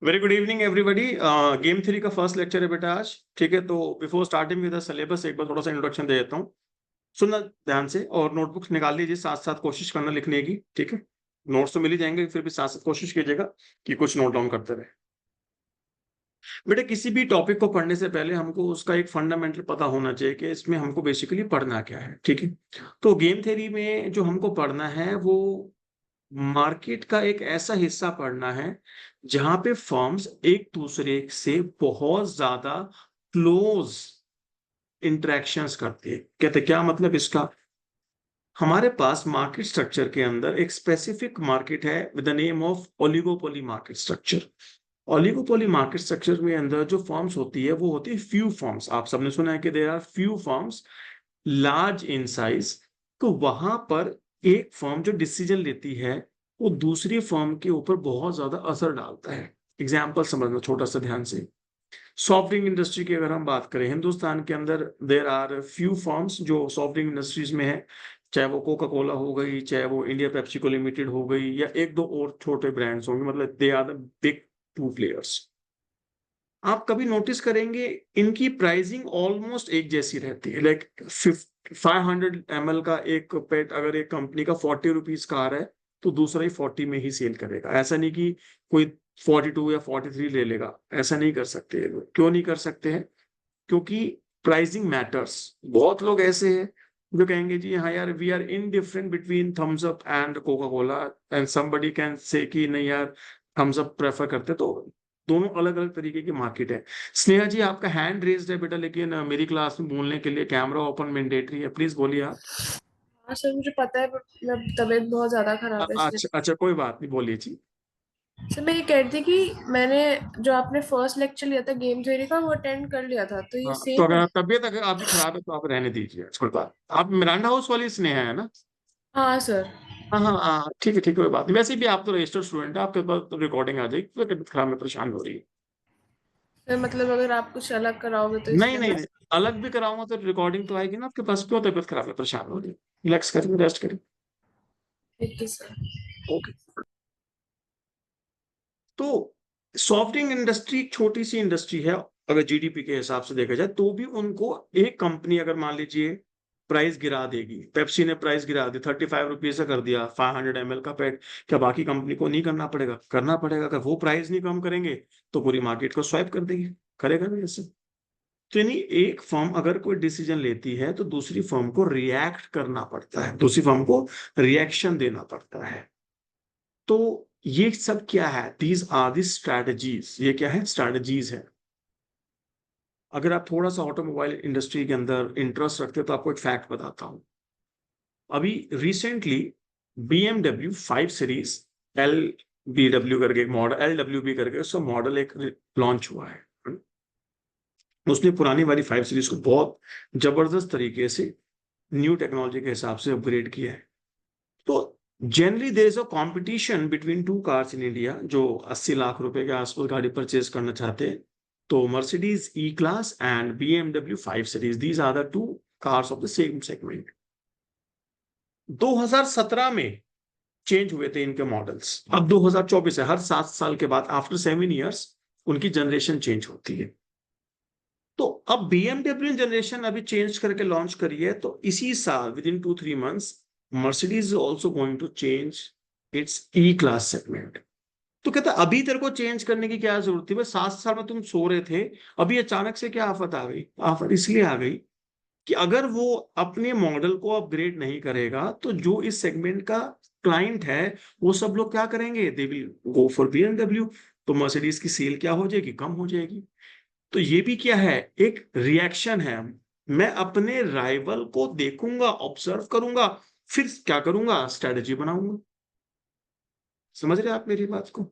Very good evening everybody. Game three का first lecture है बेटा आज। ठीक है, तो before starting with the syllabus एक बार थोड़ा सा इंट्रोडक्शन दे देता हूँ। सुनना ध्यान से और नोटबुक्स निकाल लीजिए, साथ साथ कोशिश करना लिखने की। ठीक है, नोट्स तो मिल ही जाएंगे, फिर भी साथ साथ कोशिश कीजिएगा कि कुछ नोट डाउन करते रहे। बेटा, किसी भी टॉपिक को पढ़ने से पहले हमको उसका एक फंडामेंटल पता होना चाहिए कि इसमें हमको बेसिकली पढ़ना क्या है। ठीक है, तो गेम थ्योरी में जो हमको पढ़ना है वो मार्केट का एक ऐसा हिस्सा पढ़ना है जहां पे फर्म्स एक दूसरे से बहुत ज्यादा क्लोज इंटरेक्शंस करती है। कहते क्या मतलब इसका? हमारे पास मार्केट स्ट्रक्चर के अंदर एक स्पेसिफिक मार्केट है with the name of oligopoly market structure. Oligopoly market structure में अंदर जो फर्म्स होती है वो होती है फ्यू फर्म्स। आप सबने सुना है कि there are few firms large in size. तो वहां पर एक फर्म जो डिसीजन लेती है वो दूसरी फर्म के ऊपर बहुत ज्यादा असर डालता है। एग्जाम्पल समझना छोटा सा ध्यान से। सॉफ्ट ड्रिंक इंडस्ट्री की अगर हम बात करें, हिंदुस्तान के अंदर देर आर फ्यू फर्म्स जो सॉफ्ट ड्रिंक इंडस्ट्रीज में है। चाहे वो कोका कोला हो गई, चाहे वो इंडिया पेप्सिको लिमिटेड हो गई, या एक दो और छोटे ब्रांड्स होंगे, मतलब they are the big two players. आप कभी नोटिस करेंगे इनकी प्राइसिंग ऑलमोस्ट एक जैसी रहती है। लाइक 500 ml का एक पेट अगर एक कंपनी का 40 रुपीज का आ रहा है तो दूसरा ही 40 में ही सेल करेगा। ऐसा नहीं कि कोई 42 या 43 ले लेगा। ऐसा नहीं कर सकते ये लोग। क्यों नहीं कर सकते हैं? क्योंकि प्राइसिंग मैटर्स। बहुत लोग ऐसे हैं जो कहेंगे जी हाँ यार, we are in different between Thums Up and Coca Cola, and somebody can say कि नहीं यार, थम्स अप प्रेफर करते। तो दोनों अलग अलग तरीके की मार्केट है। स्नेहा जी, आपका हैंड रेज्ड है बेटा, लेकिन मेरी क्लास में बोलने के लिए कैमरा ओपन मैंडेटरी है। प्लीज बोलिए आप। हाँ सर, मुझे पता है बट मैं तबीयत बहुत ज्यादा खराब है इसलिए। अच्छा अच्छा, कोई बात नहीं, बोलिए जी। सर मैं ये कह रही थी कि मैंने जो आपने फर्स्ट लेक्चर लिया था गेम थ्योरी का वो अटेंड कर लिया था, तो ये हाँ, तो सेम है। अगर तबीयत अगर आपकी खराब है तो आप रहने दीजिए, कोई बात। आप मिरांडा हाउस वाली स्नेहा है ना? हाँ सर। हाँ हाँ हाँ, ठीक है ठीक है, कोई बात नहीं। वैसे भी आप तो रजिस्टर्ड स्टूडेंट है, आपके पास तो रिकॉर्डिंग आ जाएगी। तो तबीयत खराब में परेशान हो रही है? सर मतलब अगर आप कुछ अलग कराओगे तो नहीं इसलिए नहीं मैं। नहीं, अलग भी कराऊंगा तो रिकॉर्डिंग तो आएगी ना आपके पास। क्यों तबीयत खराब है, परेशान हो रही है? रिलैक्स करिए, रेस्ट करिए। ठीक है सर। ओके। तो सॉफ्ट ड्रिंक इंडस्ट्री एक छोटी सी इंडस्ट्री है। अगर जीडीपी के हिसाब से देखा जाए तो भी उनको एक कंपनी अगर मान लीजिए प्राइस गिरा देगी, पेप्सी ने प्राइस गिरा दी, 35 रुपीज से कर दिया 500 ml का पैक, क्या बाकी कंपनी को नहीं करना पड़ेगा? करना पड़ेगा। अगर वो प्राइस नहीं कम करेंगे तो पूरी मार्केट को स्वाइप कर देगी। करेगा ना ऐसे? तो यानी एक फर्म अगर कोई डिसीजन लेती है तो दूसरी फर्म को रिएक्ट करना पड़ता है, दूसरी फर्म को रिएक्शन देना पड़ता है। तो ये सब क्या है? These are the strategies. ये क्या है? स्ट्रैटेजीज है। अगर आप थोड़ा सा ऑटोमोबाइल इंडस्ट्री के अंदर इंटरेस्ट रखते हो तो आपको एक फैक्ट बताता हूं। अभी recently BMW 5 series, L B W करके एक मॉडल, LWB करके उसका मॉडल एक लॉन्च हुआ है। उसने पुरानी वाली 5 सीरीज को बहुत जबरदस्त तरीके से न्यू टेक्नोलॉजी के हिसाब से अपग्रेड किया है। तो generally there is a competition between two cars in India जो 80 लाख रुपए के आसपास गाड़ी परचेज करना चाहते हैं। तो Mercedes E class and BMW 5 series, these are the two cars of the same segment. 2017 में चेंज हुए थे इनके मॉडल्स। अब 2024 है, हर 7 साल के बाद आफ्टर 7 इयर्स उनकी जनरेशन चेंज होती है। तो अब BMW जनरेशन अभी चेंज करके लॉन्च करी है, तो इसी साल with in 2-3 months Mercedes is also going to change its E class segment. तो कहता अभी तेरे को चेंज करने की क्या जरूरत थी? बस 7 साल में तुम सो रहे थे, अभी अचानक से क्या आफत आ गई? आफत इसलिए आ गई कि अगर वो अपने मॉडल को अपग्रेड नहीं करेगा तो जो इस सेगमेंट का क्लाइंट है वो सब लोग क्या करेंगे? They will go for BMW। तो मर्सिडीज की सेल क्या हो जाएगी? कम हो जाएगी। तो ये भी क्या है? एक रिएक्शन है। मैं अपने राइवल को देखूंगा, ऑब्जर्व करूंगा, फिर क्या करूंगा? स्ट्रेटेजी बनाऊंगा। समझ रहे आप मेरी बात को?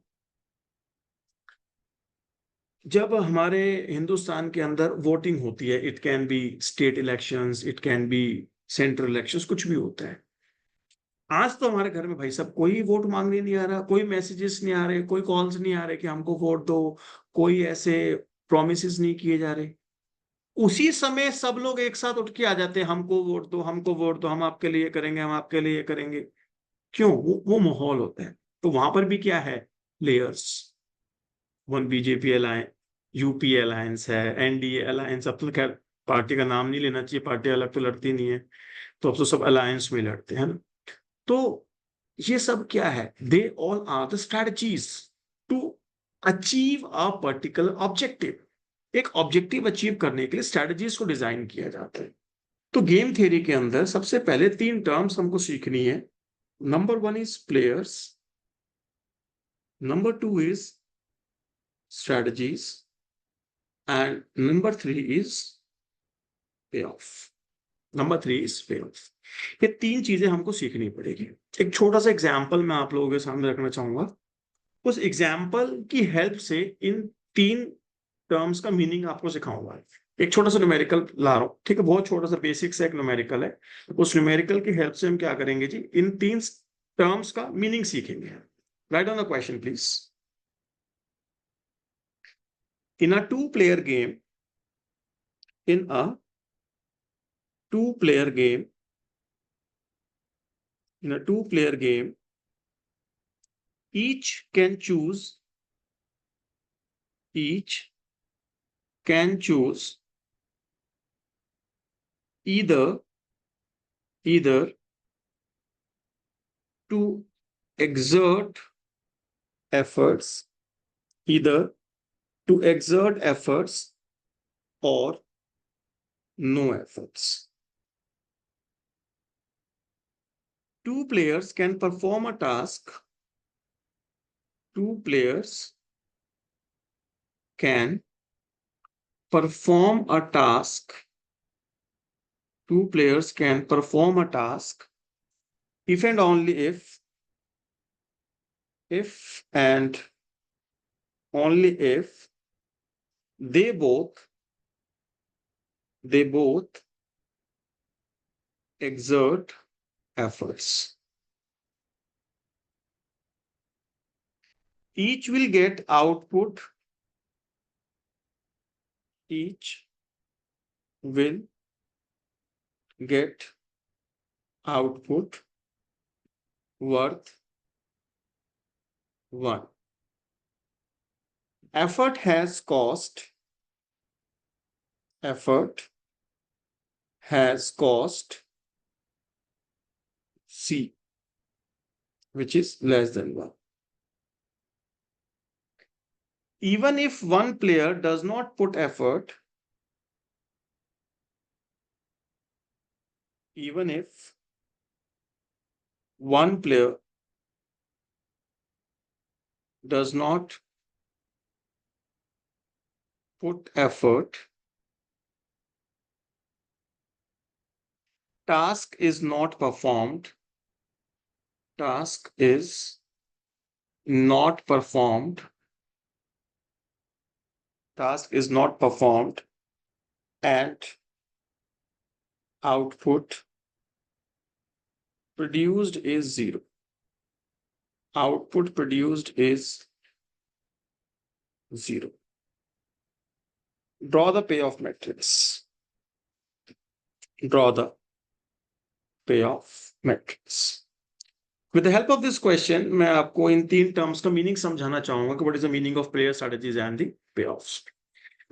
जब हमारे हिंदुस्तान के अंदर वोटिंग होती है, it can B state elections, it can B central elections, कुछ भी होता है। आज तो हमारे घर में भाई सब कोई वोट मांगने नहीं आ रहा, कोई मैसेजेस नहीं आ रहे, कोई कॉल्स नहीं आ रहे कि हमको वोट दो, कोई ऐसे प्रोमिस नहीं किए जा रहे। उसी समय सब लोग एक साथ उठ के आ जाते हैं, हमको वोट दो, हमको वोट दो, हम आपके लिए करेंगे, हम आपके लिए करेंगे। क्यों? वो माहौल होता है। तो वहां पर भी क्या है? Layers. One BJP alliance, UP alliance है, एनडीए अलायंस। अब तो खैर पार्टी का नाम नहीं लेना चाहिए, पार्टी अलग तो लड़ती नहीं है, तो अब तो सब अलायंस में लड़ते हैं ना। तो ये सब क्या है? They all are the strategies to achieve a particular objective. एक ऑब्जेक्टिव अचीव करने के लिए स्ट्रेटजीज को डिजाइन किया जाता है। तो गेम थ्योरी के अंदर सबसे पहले तीन टर्म्स हमको सीखनी है। Number one is players, number two is strategies, and number three is payoff. Number three is payoff। ये तीन चीजें हमको सीखनी पड़ेगी। एक छोटा सा एग्जाम्पल मैं आप लोगों के सामने रखना चाहूंगा। उस एग्जाम्पल की हेल्प से इन तीन टर्म्स का मीनिंग आपको सिखाऊंगा। एक छोटा सा न्यूमेरिकल ला रहा हूँ, ठीक है, बहुत छोटा सा बेसिक सा एक न्यूमेरिकल है। उस न्यूमेरिकल की हेल्प से हम क्या करेंगे जी, इन तीन टर्म्स का मीनिंग सीखेंगे। Right on the question please. In a two-player game, in a two-player game, in a two-player game, each can choose, each can choose either, either to exert efforts, either to exert efforts or no efforts. Two players can perform a task. Two players can perform a task. Two players can perform a task if and only if and only if they both exert efforts. Each will get output. Each will get output worth 1. Effort has cost. Effort has cost C, which is less than 1. Even if one player does not put effort, even if one player does not put effort, task is not performed. Task is not performed. Task is not performed and output produced is 0. Output produced is 0. Draw the payoff matrix. Draw the payoff matrix. With the help of this question, मैं आपको इन तीन terms का meaning समझाना चाहूंगा कि what is the meaning of player strategies and the payoffs.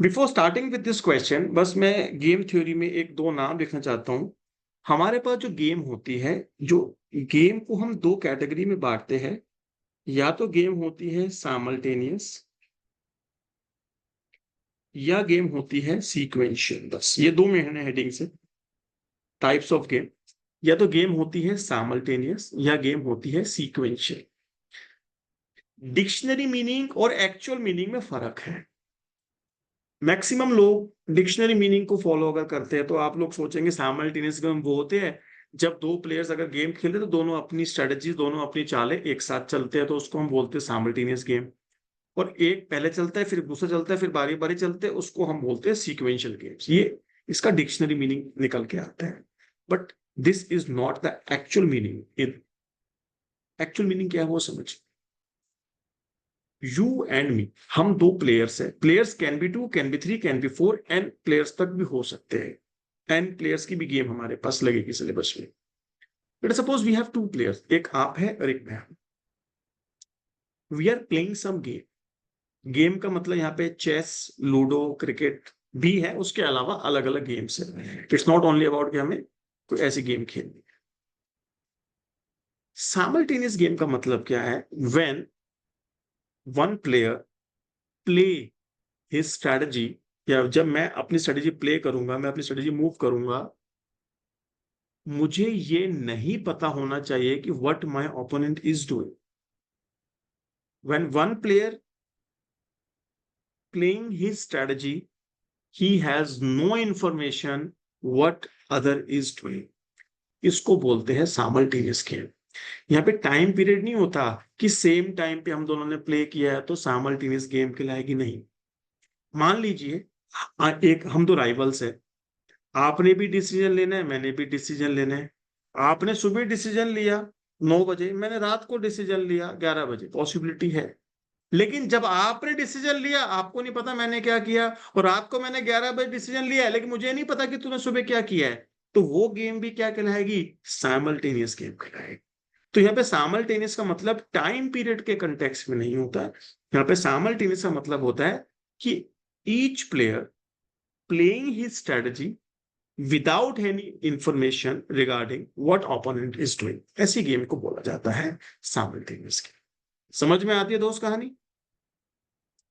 Before starting with this question, बस मैं game theory में एक दो नाम लिखना चाहता हूं। हमारे पास जो गेम होती है, जो गेम को हम दो कैटेगरी में बांटते हैं। या तो गेम होती है साइमल्टेनियस, या गेम होती है सीक्वेंशियल। बस ये दो महीने हेडिंग से टाइप्स ऑफ गेम। या तो गेम होती है साइमल्टेनियस या गेम होती है सीक्वेंशियल। डिक्शनरी मीनिंग और एक्चुअल मीनिंग में फर्क है। मैक्सिमम लोग डिक्शनरी मीनिंग को फॉलो अगर करते हैं तो आप लोग सोचेंगे साइमल्टेनियस गेम वो होते हैं जब दो प्लेयर्स अगर गेम खेलते हैं तो दोनों अपनी स्ट्रेटजी, दोनों अपनी चालें एक साथ चलते हैं, तो उसको हम बोलते हैं साइमल्टेनियस गेम। और एक पहले चलता है, फिर दूसरा चलता है, फिर बारी बारी चलते हैं, उसको हम बोलते हैं सीक्वेंशियल गेम्स। ये इसका डिक्शनरी मीनिंग निकल के आता है। But this is not the actual meaning. In actual meaning क्या है वो समझ। यू एंड मी, हम दो प्लेयर्स हैं। Players can be 2, can be 3, can be 4, N players तक भी हो सकते हैं। एन प्लेयर्स की भी गेम हमारे पास लगेगी सिलेबस में। But suppose we have two players, एक आप है और एक मैं। We are playing some game. Game का मतलब यहाँ पे चेस, लूडो, क्रिकेट भी है, उसके अलावा अलग अलग गेम्स है। इट्स नॉट ओनली अबाउट कि हमें कोई ऐसी गेम खेलनी। साइमल्टेनियस गेम का मतलब क्या है? When one player play his strategy, या जब मैं अपनी स्ट्रेटजी प्ले करूंगा, मैं अपनी स्ट्रेटजी मूव करूंगा, मुझे ये नहीं पता होना चाहिए कि what my opponent is doing. When one player playing his strategy, he has no information what other is doing. इसको बोलते हैं साइमल्टेनियस गेम। यहाँ पे टाइम पीरियड नहीं होता कि सेम टाइम पे हम दोनों ने प्ले किया है तो साइमल्टेनियस गेम कहलाएगी, नहीं। मान लीजिए एक हम दो राइवल्स है, आपने भी डिसीजन लेना है, मैंने भी डिसीजन लेना है। आपने सुबह डिसीजन लिया 9 बजे, मैंने रात को डिसीजन लिया 11 बजे, पॉसिबिलिटी है। लेकिन जब आपने डिसीजन लिया, आपको नहीं पता मैंने क्या किया, और रात को मैंने 11 बजे डिसीजन लिया है, लेकिन मुझे नहीं पता कि तूने सुबह क्या किया है, तो वो गेम भी क्या कहलाएगी? साइमल्टेनियस गेम कहलाएगी। तो यहाँ पे साइमल्टेनियस का मतलब टाइम पीरियड के कंटेक्स्ट में नहीं होता। यहाँ पे साइमल्टेनियस का मतलब होता है कि each player playing his strategy without any information regarding what opponent is doing, ऐसी गेम को बोला जाता है साइमल्टेनियस गेम। समझ में आती है दोस्त कहानी?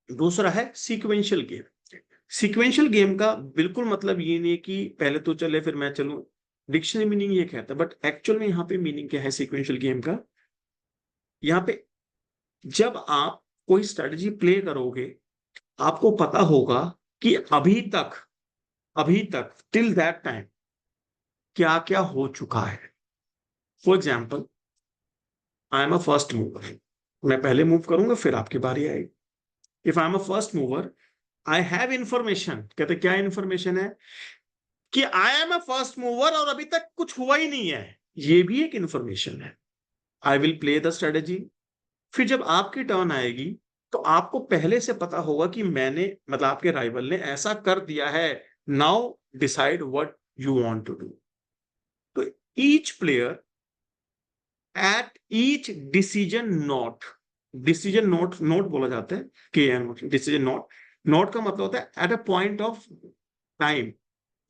दूसरा है सीक्वेंशियल गेम। सीक्वेंशियल गेम का बिल्कुल मतलब ये नहीं है कि पहले तो चले फिर मैं चलूं। डिक्शनरी मीनिंग ये कहता है, बट एक्चुअल में यहाँ पे मीनिंग क्या है सीक्वेंशियल गेम का? यहाँ पे जब आप कोई स्ट्रेटजी प्ले करोगे, आपको पता होगा कि अभी तक टिल दैट टाइम क्या क्या हो चुका है। For example, I am a first mover, मैं पहले मूव करूंगा फिर आपकी बारी आएगी। If I am a first mover, I have information. कहते क्या इंफॉर्मेशन है? कि I am a first mover और अभी तक कुछ हुआ ही नहीं है, ये भी एक इंफॉर्मेशन है। I will play the strategy. फिर जब आपकी टर्न आएगी, तो आपको पहले से पता होगा कि मैंने, मतलब आपके राइवल ने ऐसा कर दिया है। Now decide what you want to do. तो each player at each decision node, decision node, node बोला जाता है के एन, डिसीजन नोट। नोट का मतलब होता है at a point of time.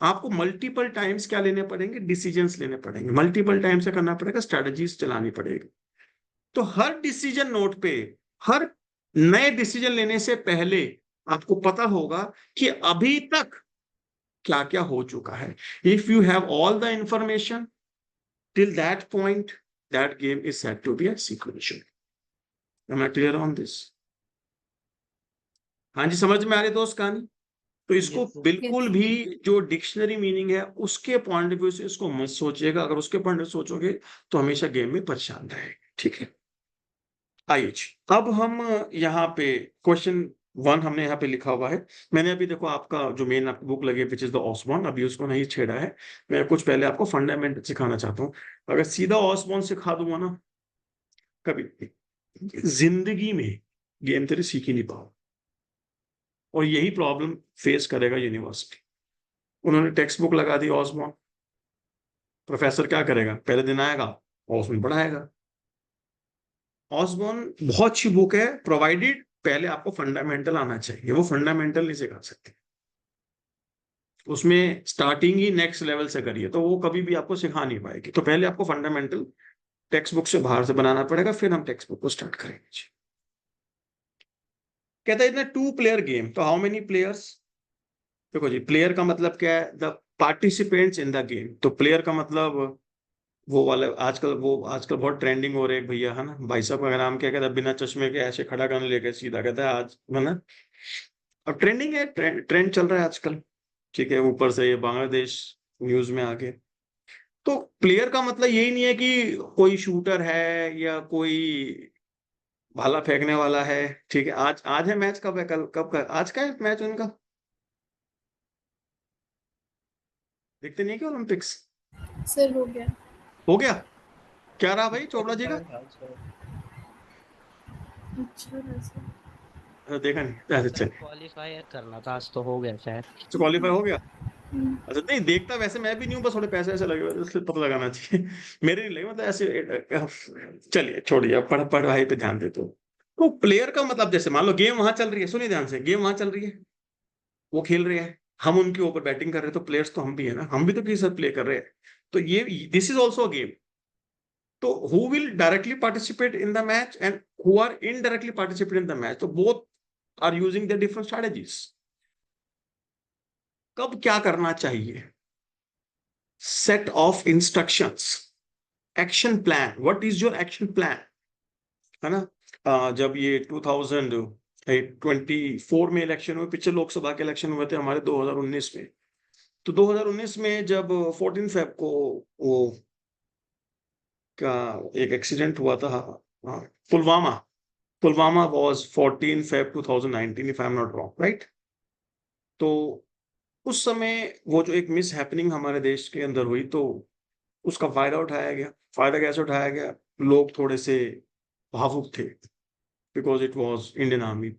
आपको मल्टीपल टाइम्स क्या लेने पड़ेंगे? डिसीजंस लेने पड़ेंगे, मल्टीपल टाइम से करना पड़ेगा, स्ट्रेटजीज चलानी पड़ेगी। तो हर डिसीजन नोट पे, हर नए डिसीजन लेने से पहले आपको पता होगा कि अभी तक क्या क्या हो चुका है। If you have all the information till that point, that game is said to be a sequential. Am I clear on this? हाँ जी, समझ में आ रही है दोस्त कहानी? तो इसको यस सर। बिल्कुल भी जो डिक्शनरी मीनिंग है उसके पॉइंट ऑफ व्यू से इसको मत सोचिएगा। अगर उसके पॉइंट ऑफ सोचोगे तो हमेशा गेम में परेशान रहेगा, ठीक है? आइए जी, अब हम यहाँ पे क्वेश्चन 1 हमने यहाँ पे लिखा हुआ है। मैंने अभी देखो आपका जो मेन आपकी बुक लगी है विच इज द ऑसबॉर्न, अभी उसको नहीं छेड़ा है। मैं कुछ पहले आपको फंडामेंटल सिखाना चाहता हूँ। अगर सीधा ऑसबॉर्न सिखा दूंगा ना, कभी जिंदगी में गेम तेरे सीख ही नहीं पाओ। और यही प्रॉब्लम फेस करेगा यूनिवर्सिटी। उन्होंने टेक्स्ट बुक लगा दी ऑसबॉर्न, प्रोफेसर क्या करेगा? पहले दिन आएगा, ऑसबॉर्न पढ़ाएगा। ऑसबॉर्न बहुत अच्छी बुक है, प्रोवाइडेड पहले आपको फंडामेंटल आना चाहिए। वो फंडामेंटल नहीं सिखा सकते, उसमें स्टार्टिंग ही नेक्स्ट लेवल से करिए तो वो कभी भी आपको सिखा नहीं पाएगी। तो पहले आपको फंडामेंटल टेक्स्ट बुक से बाहर से बनाना पड़ेगा, फिर हम टेक्स्ट बुक को स्टार्ट करेंगे। कहता है इतना 2 प्लेयर गेम, तो हाउ मेनी प्लेयर्स? देखो जी, प्लेयर का मतलब क्या है? The participants in the game. तो प्लेयर का मतलब वो वाले, आजकल बहुत ट्रेंडिंग हो रहे हैं भैया, है ना? भाई साहब का नाम क्या कहता है? बिना चश्मे के ऐसे खड़ा करने लेके सीधा कहता है आज, है ना? अब ट्रेंडिंग है, ट्रेंड चल रहा है आजकल, ठीक है? ऊपर से ये बांग्लादेश न्यूज में आके, तो प्लेयर का मतलब यही नहीं है कि कोई शूटर है या कोई भाला फेंकने वाला है, ठीक है? आज आज है मैच, कब है? कल, कब का आज का है मैच उनका? देखते नहीं क्या ओलंपिक्स? सर हो गया। हो गया? क्या रहा भाई चोपड़ा जी का? क्वालीफायर था सर। अच्छा वैसे। देखा नहीं, अच्छा सर अच्छा। क्वालीफाई करना था आज, तो हो गया शायद। तो क्वालीफाई हो गया? हम्म, अच्छा, नहीं देखता वैसे मैं भी नहीं हूँ, बस थोड़े पैसे ऐसे लगे हुए थे, इसलिए पता लगाना चाहिए। मेरे नहीं लगे, मतलब ऐसे। चलिए छोड़िए, अब पढ़ाई पे ध्यान देते हो। तो प्लेयर का मतलब, जैसे मान लो गेम वहां चल रही है, सुनिए ध्यान से, गेम वहां चल रही है, वो खेल रहे हैं, हम उनके ऊपर बैटिंग कर रहे हैं, तो प्लेयर्स तो हम भी है ना, हम भी तो किसी साथ प्ले कर रहे हैं। तो ये दिस इज ऑल्सो गेम। तो who will directly participate in the match and who are indirectly participate in the match, तो both are using the different strategies. कब क्या करना चाहिए, set of instructions, action plan, what is your action plan, है ना। जब ये 2024 में इलेक्शन हुए, पिछले लोकसभा के इलेक्शन हुए थे हमारे 2019 में, तो 2019 में जब 14 फेब को वो का एक एक्सीडेंट हुआ था, Pulwama, Pulwama was 14 Feb 2019 if I am not wrong, right. तो उस समय वो जो एक मिस हैपनिंग हमारे देश के अंदर हुई, तो उसका फायदा उठाया गया। फायदा कैसे उठाया गया, लोग थोड़े से भावुक थे, because it was Indian army.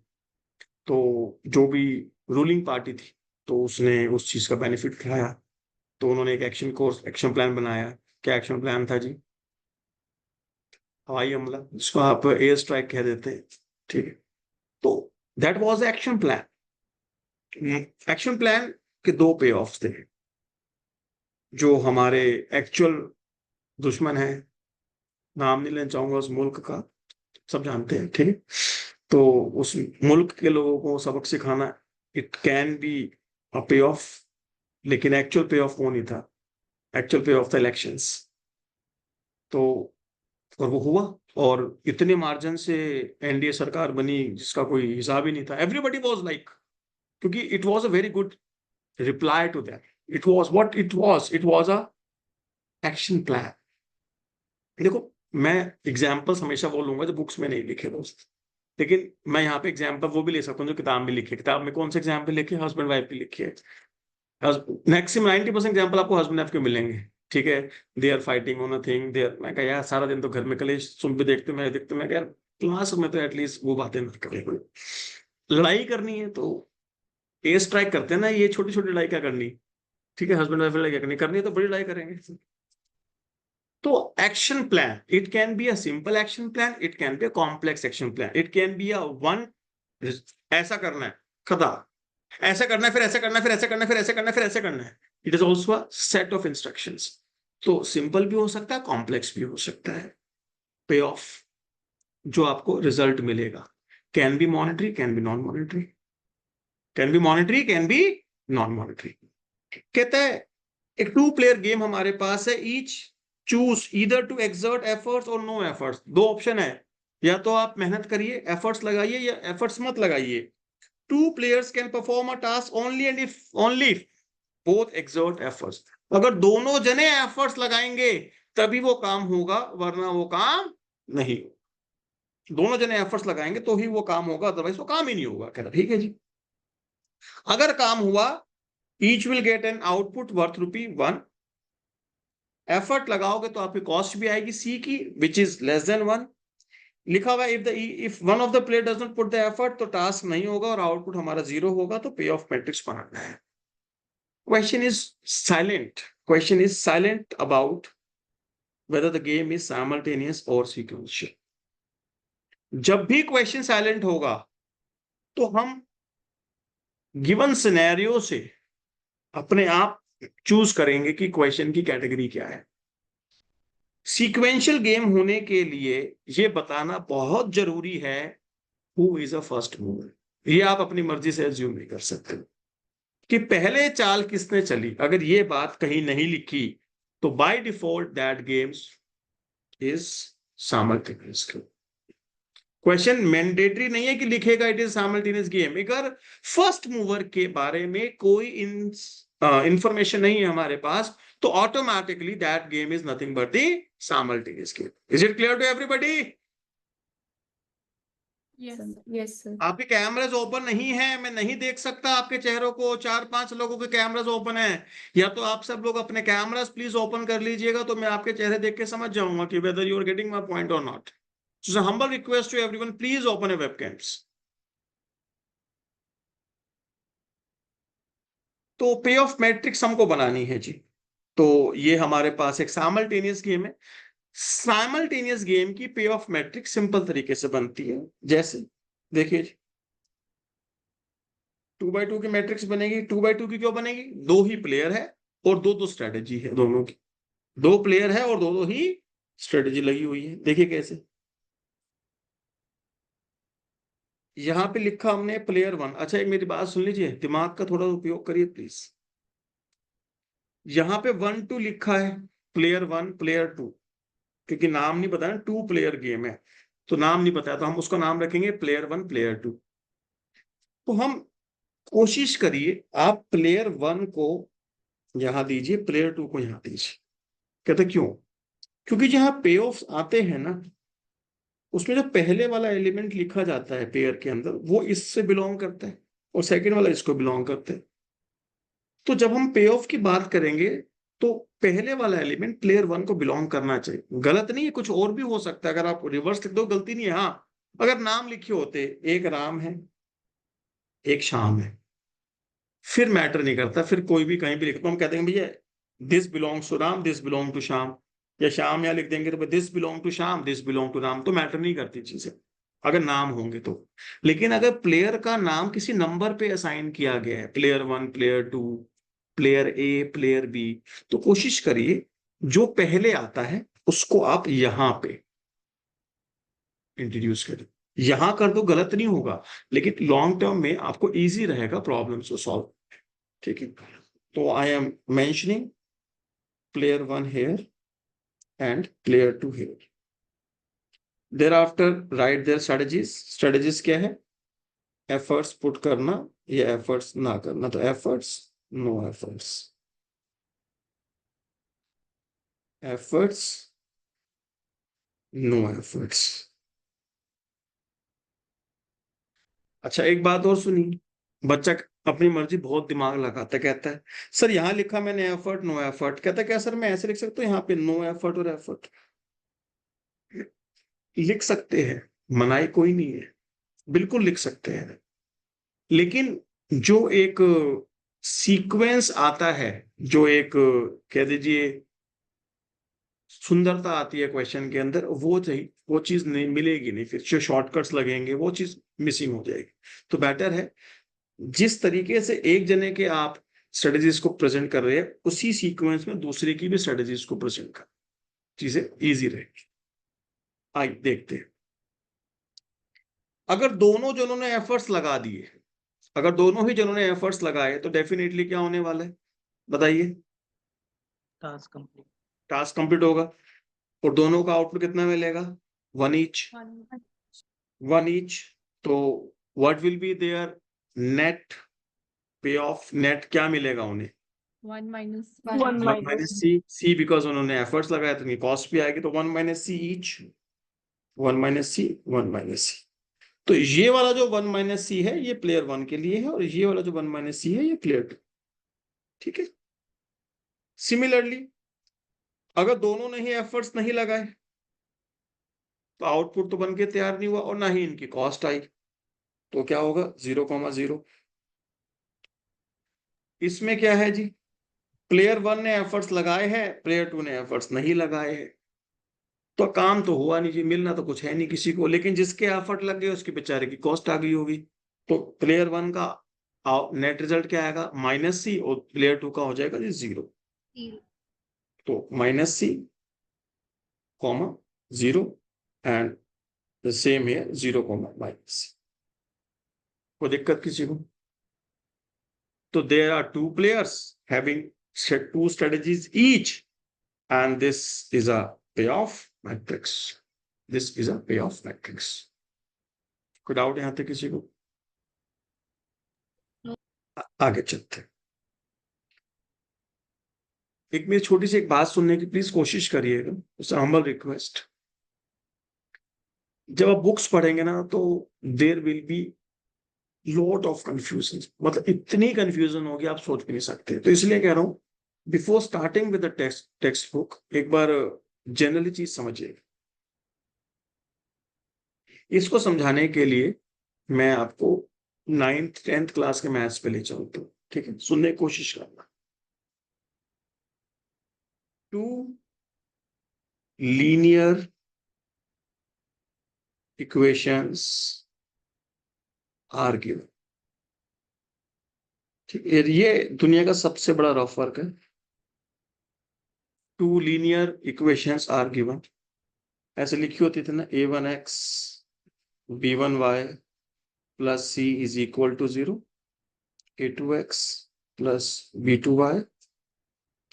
तो जो भी रूलिंग पार्टी थी, तो उसने उस चीज का बेनिफिट उठाया, तो उन्होंने एक एक्शन प्लान बनाया। क्या एक्शन प्लान था जी, हवाई हमला, जिसको आप एयर स्ट्राइक कह देते हैं, ठीक है। तो that was action plan. Action plan के दो पे ऑफ थे। जो हमारे एक्चुअल दुश्मन है, नाम नहीं लेना चाहूंगा उस मुल्क का, सब जानते हैं, ठीक है। तो उस मुल्क के लोगों को सबक सिखाना, इट कैन बी अ पे ऑफ, लेकिन एक्चुअल पे ऑफ वो नहीं था। एक्चुअल पे ऑफ था इलेक्शंस। तो और वो हुआ, और इतने मार्जिन से एनडीए सरकार बनी जिसका कोई हिसाब ही नहीं था। एवरीबडी वाज लाइक, क्योंकि it was a very good reply to that. It was what it was a action plan. देखो, मैं एग्जाम्पल्स हमेशा वो लूंगा जो बुक्स में नहीं लिखे दोस्त, लेकिन मैं यहाँ पे एग्जाम्पल वो भी ले सकता हूँ जो किताब में लिखे। किताब में कौन से एग्जाम्पल लिखे, हस्बैंड वाइफ की लिखी है। मैक्सिमम 90% एग्जाम्पल आपको हस्बैंड वाइफ के मिलेंगे, ठीक है। They are fighting on a thing, they are, मैं कहा यार सारा दिन तो घर में कलेश सुन पे देखते, मैं देखते, मैं कहा यार क्लास में तो एटलीस्ट वो बातें मत करें। कोई लड़ाई करनी है तो एयर स्ट्राइक करते हैं ना, ये छोटी छोटी लड़ाई क्या करनी, ठीक है। हस्बैंड वाइफ लड़ाई क्या करनी है तो बड़ी लड़ाई करेंगे। तो action plan, it can be a simple action plan, it can be a complex action plan, it can be a one, ऐसा करना है खदा, ऐसा करना है, फिर ऐसा करना है, फिर ऐसा करना है, फिर ऐसा करना है, फिर ऐसा करना है। It is also a set of instructions. तो सिंपल भी हो सकता है, कॉम्प्लेक्स भी हो सकता है। पे ऑफ जो आपको रिजल्ट मिलेगा can be monetary, can be non monetary, can be monetary, can be non monetary. कहता है एक टू प्लेयर गेम हमारे पास है, each choose either to exert efforts और नो एफर्ट्स। दो ऑप्शन है, या तो आप मेहनत करिए, एफर्ट्स लगाइए, या एफर्ट्स मत लगाइए। Two players can perform a task only and if only both exert efforts. अगर दोनों जने एफर्ट्स लगाएंगे तभी वो काम होगा, वरना वो काम नहीं। दोनों जने एफर्ट्स लगाएंगे तो ही वो काम होगा, अदरवाइज वो काम ही नहीं होगा। कहता ठीक है जी। अगर काम हुआ, each will get an output worth ₹1। Effort लगाओगे तो आपकी कॉस्ट भी आएगी सी की, विच इज लेस देन 1। लिखा हुआ है if one of the player does not put the effort, तो टास्क नहीं होगा और आउटपुट हमारा 0 होगा, तो पे ऑफ मैट्रिक्स बनाना है। Question is silent, question is silent about whether the game is simultaneous or sequential। जब भी क्वेश्चन साइलेंट होगा तो हम गिवन सिनेरियो से अपने आप चूज करेंगे कि क्वेश्चन की कैटेगरी क्या है। सीक्वेंशियल गेम होने के लिए यह बताना बहुत जरूरी है who is a first mover. ये आप अपनी मर्जी से एज्यूम नहीं कर सकते कि पहले चाल किसने चली। अगर ये बात कहीं नहीं लिखी तो by default that games is simultaneous. Question mandatory नहीं है कि लिखेगा इट इज साइमल्टेनियस गेम। अगर फर्स्ट मूवर के बारे में कोई इंफॉर्मेशन नहीं है हमारे पास, तो automatically that game is nothing but the simultaneous game. Is it clear to everybody? Yes sir. आपके कैमराज ओपन नहीं है, मैं नहीं देख सकता आपके चेहरों को। 4-5 लोगों के कैमराज ओपन है, या तो आप सब लोग अपने कैमराज प्लीज ओपन कर लीजिएगा, तो मैं आपके चेहरे देख के समझ जाऊंगा कि whether you are getting my point और not. So humble request to everyone, please open your webcams. तो पे ऑफ मैट्रिक्स हमको बनानी है जी। तो ये हमारे पास एक साइमल्टेनियस गेम है। साइमल्टेनियस गेम की पे ऑफ मैट्रिक्स सिंपल तरीके से बनती है, जैसे देखिए 2x2 की मैट्रिक्स बनेगी। 2x2 की क्यों बनेगी? दो ही प्लेयर है और दो दो स्ट्रेटेजी है, दोनों की दो प्लेयर है और दो दो ही स्ट्रेटेजी लगी हुई है। देखिए कैसे, यहां पे लिखा हमने प्लेयर 1। अच्छा एक मेरी बात सुन लीजिए, दिमाग का थोड़ा उपयोग करिए प्लीज। यहाँ पे 1-2 लिखा है, प्लेयर 1 प्लेयर 2, क्योंकि नाम नहीं बताया, 2 प्लेयर गेम है तो नाम नहीं बताया, तो हम उसका नाम रखेंगे प्लेयर 1 प्लेयर 2। तो हम कोशिश करिए आप प्लेयर 1 को यहां दीजिए, प्लेयर 2 को यहां दीजिए। कहते क्यों? क्योंकि जहां पे ऑफ आते हैं ना, उसमें जो पहले वाला एलिमेंट लिखा जाता है पेयर के अंदर वो इससे बिलोंग करता है और सेकंड वाला इसको बिलोंग करता है। तो जब हम पे ऑफ की बात करेंगे तो पहले वाला एलिमेंट प्लेयर 1 को बिलोंग करना चाहिए। गलत नहीं है, कुछ और भी हो सकता है, अगर आप रिवर्स लिख दो गलती नहीं है। हाँ, अगर नाम लिखे होते एक राम है एक श्याम है, फिर मैटर नहीं करता, फिर कोई भी कहीं भी लिख, तो हम कहते हैं भैया this belongs to Ram, this belong to Shyam, या श्याम यहाँ लिख देंगे तो this belong to Shyam, this belong to Ram, तो मैटर नहीं करती चीजें अगर नाम होंगे तो। लेकिन अगर प्लेयर का नाम किसी नंबर पे असाइन किया गया है, player 1 player 2 player A player B, तो कोशिश करिए जो पहले आता है उसको आप यहां पे इंट्रोड्यूस करें। यहां कर दो गलत नहीं होगा, लेकिन लॉन्ग टर्म में आपको इजी रहेगा प्रॉब्लम्स को सॉल्व। ठीक है, तो I am mentioning player 1 here and player 2 here. Thereafter write their strategies. Strategies क्या है? एफर्ट्स पुट करना या एफर्ट्स ना करना, तो efforts no efforts, efforts no efforts. अच्छा एक बात और सुनी, बच्चा अपनी मर्जी बहुत दिमाग लगाता है, कहता है सर यहाँ लिखा मैंने एफर्ट नो एफर्ट, कहता है क्या सर मैं ऐसे लिख सकता हूँ यहाँ पे नो एफर्ट और एफर्ट? लिख सकते हैं, मनाही कोई नहीं है, बिल्कुल लिख सकते हैं। लेकिन जो एक सीक्वेंस आता है, जो एक कह दीजिए सुंदरता आती है क्वेश्चन के अंदर, वो चाहिए, वो चीज नहीं मिलेगी, नहीं फिर जो शॉर्टकट्स लगेंगे वो चीज मिसिंग हो जाएगी। तो बेटर है जिस तरीके से एक जने के आप स्ट्रेटजीज को प्रेजेंट कर रहे हैं उसी सीक्वेंस में दूसरे की भी स्ट्रेटजीज को प्रेजेंट कर, चीजें इजी रहेगी। आइए देखते हैं, अगर दोनों जनों ने एफर्ट्स लगा दिए, अगर दोनों ही जनों ने एफर्ट्स लगाए तो डेफिनेटली क्या होने वाला है बताइए? Task complete. टास्क कंप्लीट होगा और दोनों का आउटपुट कितना मिलेगा? 1 ईच, 1 ईच। तो what will be there net पे ऑफ? नेट क्या मिलेगा उन्हें? 1 minus 1 1 माइनस सी बिकॉज उन्होंने एफर्ट्स लगाया तो कॉस्ट भी आएगी, तो 1 माइनस सी ईच, 1 माइनस सी 1 माइनस सी। तो ये वाला जो 1 माइनस सी है ये प्लेयर 1 के लिए है और ये वाला जो 1 माइनस सी है ये प्लेयर 2। ठीक है, सिमिलरली अगर दोनों ने ही एफर्ट्स नहीं लगाए तो आउटपुट तो बन के तैयार नहीं हुआ और ना ही इनकी कॉस्ट आई, तो क्या होगा? 0,0। इसमें क्या है जी, प्लेयर 1 ने एफर्ट्स लगाए हैं, प्लेयर 2 ने एफर्ट्स नहीं लगाए हैं, तो काम तो हुआ नहीं जी, मिलना तो कुछ है नहीं किसी को, लेकिन जिसके एफर्ट लग गए उसके बेचारे की कॉस्ट आ गई होगी। तो प्लेयर 1 का नेट रिजल्ट क्या आएगा? माइनस सी, और प्लेयर 2 का हो जाएगा जी 0। तो minus C comma 0 and the same है 0 कॉमा माइनस सी। कोई दिक्कत किसी को? तो there are 2 players having 2 strategies each and this is a payoff matrix, this is a payoff matrix। कोई डाउट यहां तक किसी को? आगे चलते हैं। एक मेरी छोटी सी एक बात सुनने की प्लीज कोशिश करिएगा, उससे हम्बल रिक्वेस्ट। जब आप बुक्स पढ़ेंगे ना तो there will be lot of confusion, मतलब इतनी कंफ्यूजन होगी आप सोच भी नहीं सकते। तो इसलिए कह रहा हूं before starting with the text book एक बार जनरली चीज समझिए। इसको समझाने के लिए मैं आपको 9th 10th क्लास के मैथ्स पे ले चलता हूँ। ठीक है, सुनने की कोशिश करना। 2 लीनियर इक्वेशंस आर गिवन। ठीक है, ये दुनिया का सबसे बड़ा रफ वर्क है। Two linear equations are given, ऐसे लिखी होती थी ना, a1x b1y plus c is equal to 0, a2x plus b2y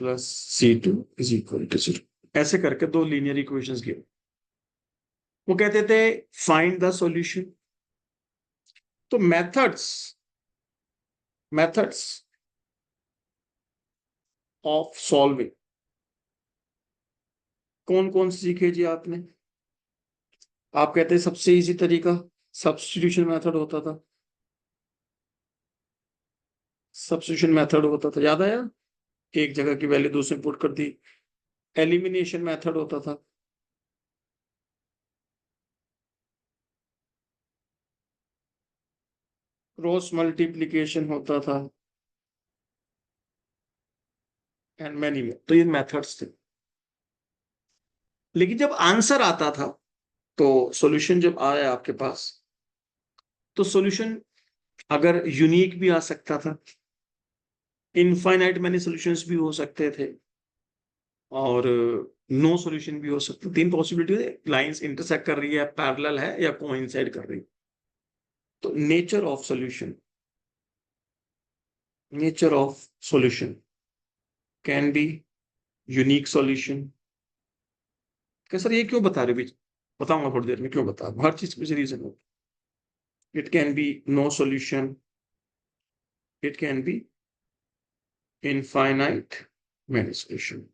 plus c2 is equal to 0। ऐसे करके दो लीनियर इक्वेशंस गिवन। वो कहते थे फाइंड द सॉल्यूशन। तो मेथड्स ऑफ सॉल्विंग कौन कौन से सीखे जी आपने? आप कहते हैं सबसे इजी तरीका सब्स्टिट्यूशन मेथड होता था। सब्स्टिट्यूशन मेथड होता था, याद आया? एक जगह की वैल्यू दूसरे पुट कर दी। एलिमिनेशन मेथड होता था। क्रॉस मल्टीप्लिकेशन होता था, एंड मैनी मोर। तो ये मेथड्स थे। लेकिन जब आंसर आता था, तो सॉल्यूशन जब आया आपके पास, तो सॉल्यूशन अगर यूनिक भी आ सकता था, इनफाइनाइट मैनी सॉल्यूशंस भी हो सकते थे, और नो सॉल्यूशन भी हो सकता। तीन पॉसिबिलिटी है, लाइंस इंटरसेक्ट कर रही है, पैरेलल है, या कोइंसाइड कर रही है। तो nature of solution can be unique solution. Sir ये क्यों बता रहे बीच? बताऊंगा थोड़ी देर में क्यों बता रहा हूं। हर चीज की रीजन हो। It can be no solution, it can be infinite many solution.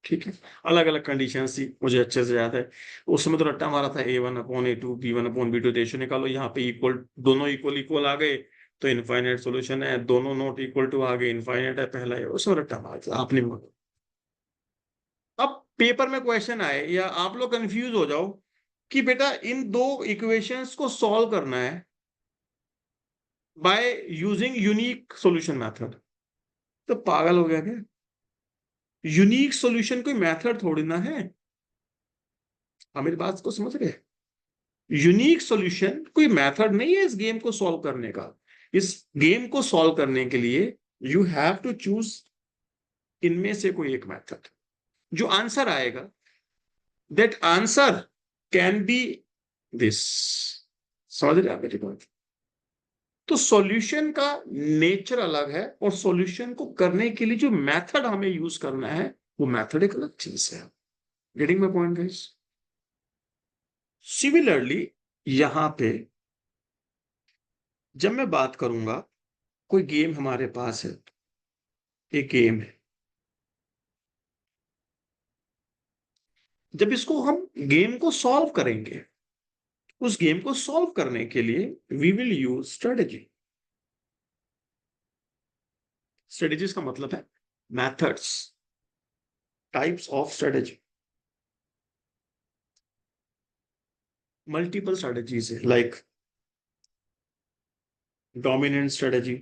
ठीक है, अलग अलग कंडीशन थी, मुझे अच्छे से याद है। उस समय तो रट्टा मारा था a1/a2 b1/b2, रेशियो निकालो, यहाँ पे इक्वल, दोनों इक्वल इक्वल आ गए तो इनफाइनाइट सॉल्यूशन है, दोनों नॉट इक्वल टू आ गए इनफाइनाइट है, पहला है। उसमें रट्टा मारा था आपने। अब पेपर में क्वेश्चन आए या आप लोग कंफ्यूज हो जाओ कि बेटा इन दो इक्वेशंस को सॉल्व करना है by using unique solution method, तो पागल हो गया क्या? यूनिक सॉल्यूशन कोई मेथड थोड़ी ना है। आप मेरी बात को समझ रहे? यूनिक सॉल्यूशन कोई मेथड नहीं है इस गेम को सॉल्व करने का। इस गेम को सॉल्व करने के लिए यू हैव टू चूज इनमें से कोई एक मेथड। जो आंसर आएगा, that answer can be this. समझ रहे आप मेरी बात? तो सॉल्यूशन का नेचर अलग है, और सॉल्यूशन को करने के लिए जो मेथड हमें यूज करना है, वो मेथड एक अलग चीज है। Getting my point guys? Similarly यहां पे जब मैं बात करूंगा, कोई गेम हमारे पास है, एक गेम है। जब इसको हम गेम को सॉल्व करेंगे, उस गेम को सॉल्व करने के लिए we will use strategy. Strategies का मतलब है methods, types of strategy. Multiple strategies है, लाइक डोमिनेंट स्ट्रेटेजी।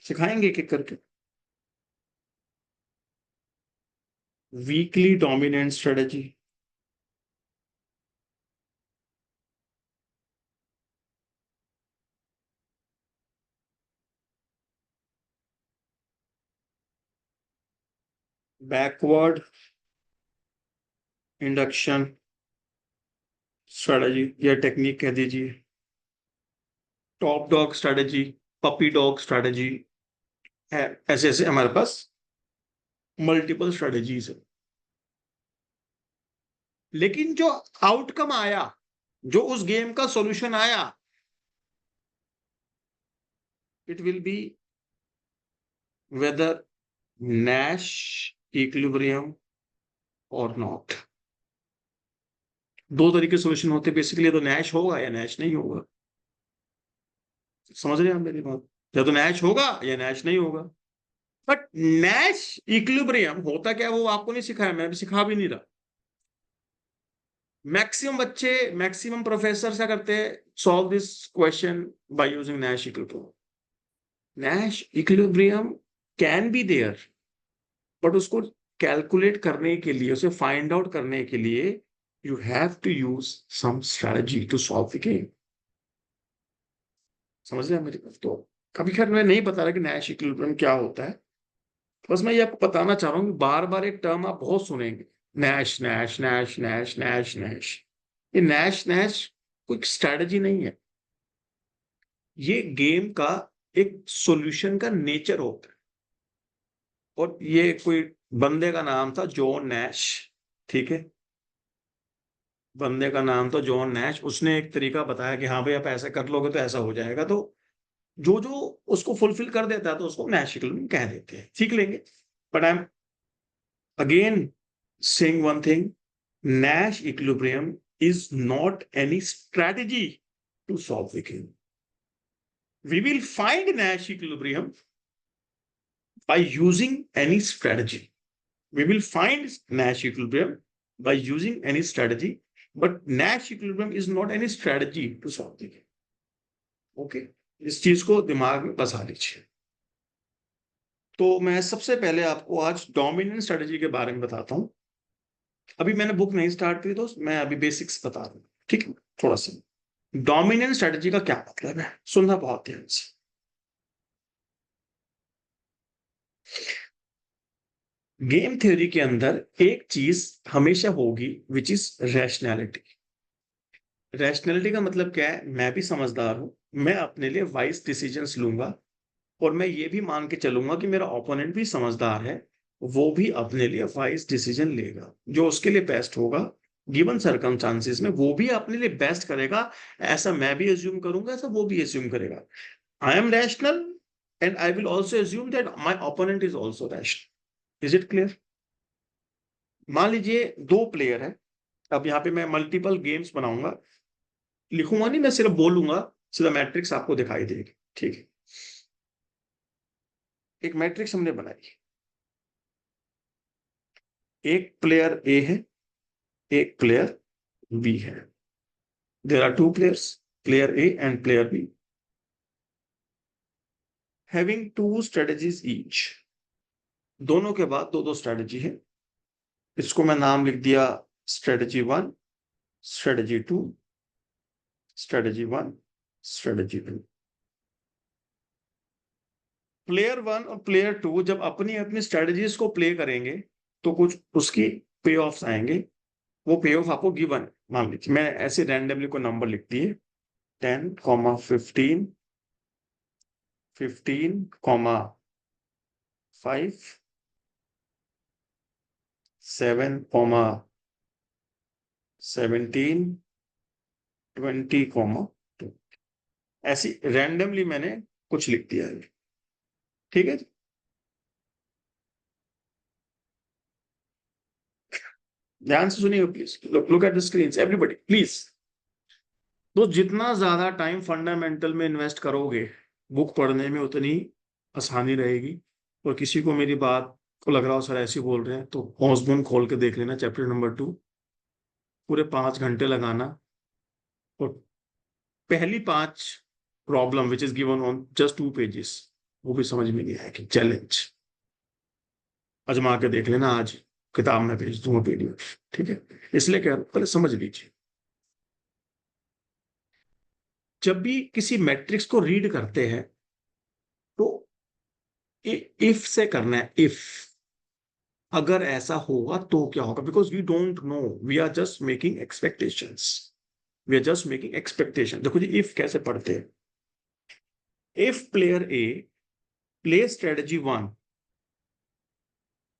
सिखाएंगे एक एक करके। Weakly dominant strategy, backward induction strategy या टेक्निक कह दीजिए, top dog strategy, puppy dog strategy है। ऐसे ऐसे हमारे पास मल्टीपल स्ट्रेटेजीज है। लेकिन जो आउटकम आया, जो उस गेम का सॉल्यूशन आया, it will be whether Nash equilibrium और नॉट। दो तरीके सॉल्यूशन होते बेसिकली, तो नैश होगा या नैश नहीं होगा। समझ रहे हैं आप मेरी बात? या तो नैश होगा या नैश नहीं होगा। बट नैश इक्विलिब्रियम होता क्या, वो आपको नहीं सिखाया, मैं भी सिखा भी नहीं रहा। मैक्सिमम बच्चे, मैक्सिमम प्रोफेसर क्या करते हैं, solve this question by using Nash equilibrium. Nash equilibrium can be there, but उसको कैलकुलेट करने के लिए, उसे फाइंड आउट करने के लिए you have to use some strategy to solve the game. समझ रहे हैं मेरी बात? तो कभी खैर मैं नहीं बता रहा कि नैश इक्विलिब्रियम क्या होता है, बस मैं ये आपको बताना चाह रहा हूँ कि बार बार एक टर्म आप बहुत सुनेंगे, Nash Nash Nash Nash Nash Nash. ये नैश नैश कोई स्ट्रेटजी नहीं है, ये गेम का एक सॉल्यूशन का नेचर होता है। और ये कोई बंदे का नाम था जॉन नैश, ठीक है, बंदे का नाम था जॉन नैश। उसने एक तरीका बताया कि हाँ भाई आप ऐसे कर लोगे तो ऐसा हो जाएगा, तो जो जो उसको फुलफिल कर देता है तो उसको नैश इक्विलिब्रियम कह देते हैं, सीख लेंगे। But I am again saying one thing, Nash equilibrium is not any strategy to solve the game. We will find Nash equilibrium by using any strategy. We will find Nash equilibrium by using any strategy, but Nash equilibrium is not any strategy to solve the game. Okay? इस चीज को दिमाग में बसा लीजिए। तो मैं सबसे पहले आपको आज डोमिनेंट स्ट्रेटजी के बारे में बताता हूं। अभी मैंने बुक नहीं स्टार्ट की तो मैं अभी बेसिक्स बता रहा हूँ, ठीक है? थोड़ा सा डोमिनेंट स्ट्रेटजी का क्या मतलब है, सुनना बहुत ध्यान से। गेम थ्योरी के अंदर एक चीज हमेशा होगी विच इज रैशनैलिटी। रैशनैलिटी का मतलब क्या है? मैं भी समझदार हूं, मैं अपने लिए वाइज डिसीजंस लूंगा, और मैं ये भी मान के चलूंगा कि मेरा ओपोनेंट भी समझदार है, वो भी अपने लिए वाइज डिसीजन लेगा, जो उसके लिए बेस्ट होगा गिवन सर्कमस्टांसेस में, वो भी अपने लिए बेस्ट करेगा। ऐसा मैं भी एज्यूम करूंगा, ऐसा वो भी एज्यूम करेगा। I am rational and I will also assume that my opponent is also rational. Is it clear? मान लीजिए दो प्लेयर है, अब यहाँ पे मैं मल्टीपल गेम्स बनाऊंगा, लिखूंगा नहीं, मैं सिर्फ बोलूंगा, सीधा मैट्रिक्स आपको दिखाई देगी, ठीक है? एक मैट्रिक्स हमने बनाई, एक प्लेयर ए है, एक प्लेयर बी है। There are two players, player A and player B, having two strategies each. दोनों के बाद दो दो स्ट्रेटजी है। इसको मैं नाम लिख दिया strategy 1, strategy 2, strategy 1, strategy 2। Player 1 और प्लेयर 2 जब अपनी अपनी स्ट्रेटजीज को प्ले करेंगे तो कुछ उसकी पे ऑफ्स आएंगे। वो पे ऑफ आपको गिवन, मान लीजिए मैं ऐसे रैंडमली को नंबर लिख दिए 10, 15, 15, 5, 7, 17, 20, 2। ऐसी रैंडमली मैंने कुछ लिख दिया है, ठीक है? ध्यान से सुनिए please, look at the screen everybody please. तो जितना ज्यादा टाइम फंडामेंटल में इन्वेस्ट करोगे बुक पढ़ने में, उतनी आसानी रहेगी। और किसी को मेरी बात को लग रहा हो सर ऐसे बोल रहे हैं, तो ऑसबोर्न खोल के देख लेना, चैप्टर नंबर 2, पूरे 5 घंटे लगाना, और पहली 5 problem which is given on just 2 pages वो भी समझ में नहीं आएगी। चैलेंज आजमा के देख लेना, आज किताब में भेज दूंगा पीडीएफ, ठीक है? इसलिए कह रहा हूं पहले समझ लीजिए। जब भी किसी मैट्रिक्स को रीड करते हैं तो इफ से करना है, इफ अगर ऐसा होगा तो क्या होगा, because we don't know, we are just making expectations, we are just making expectation. देखो जी इफ कैसे पढ़ते हैं, if player A play strategy 1,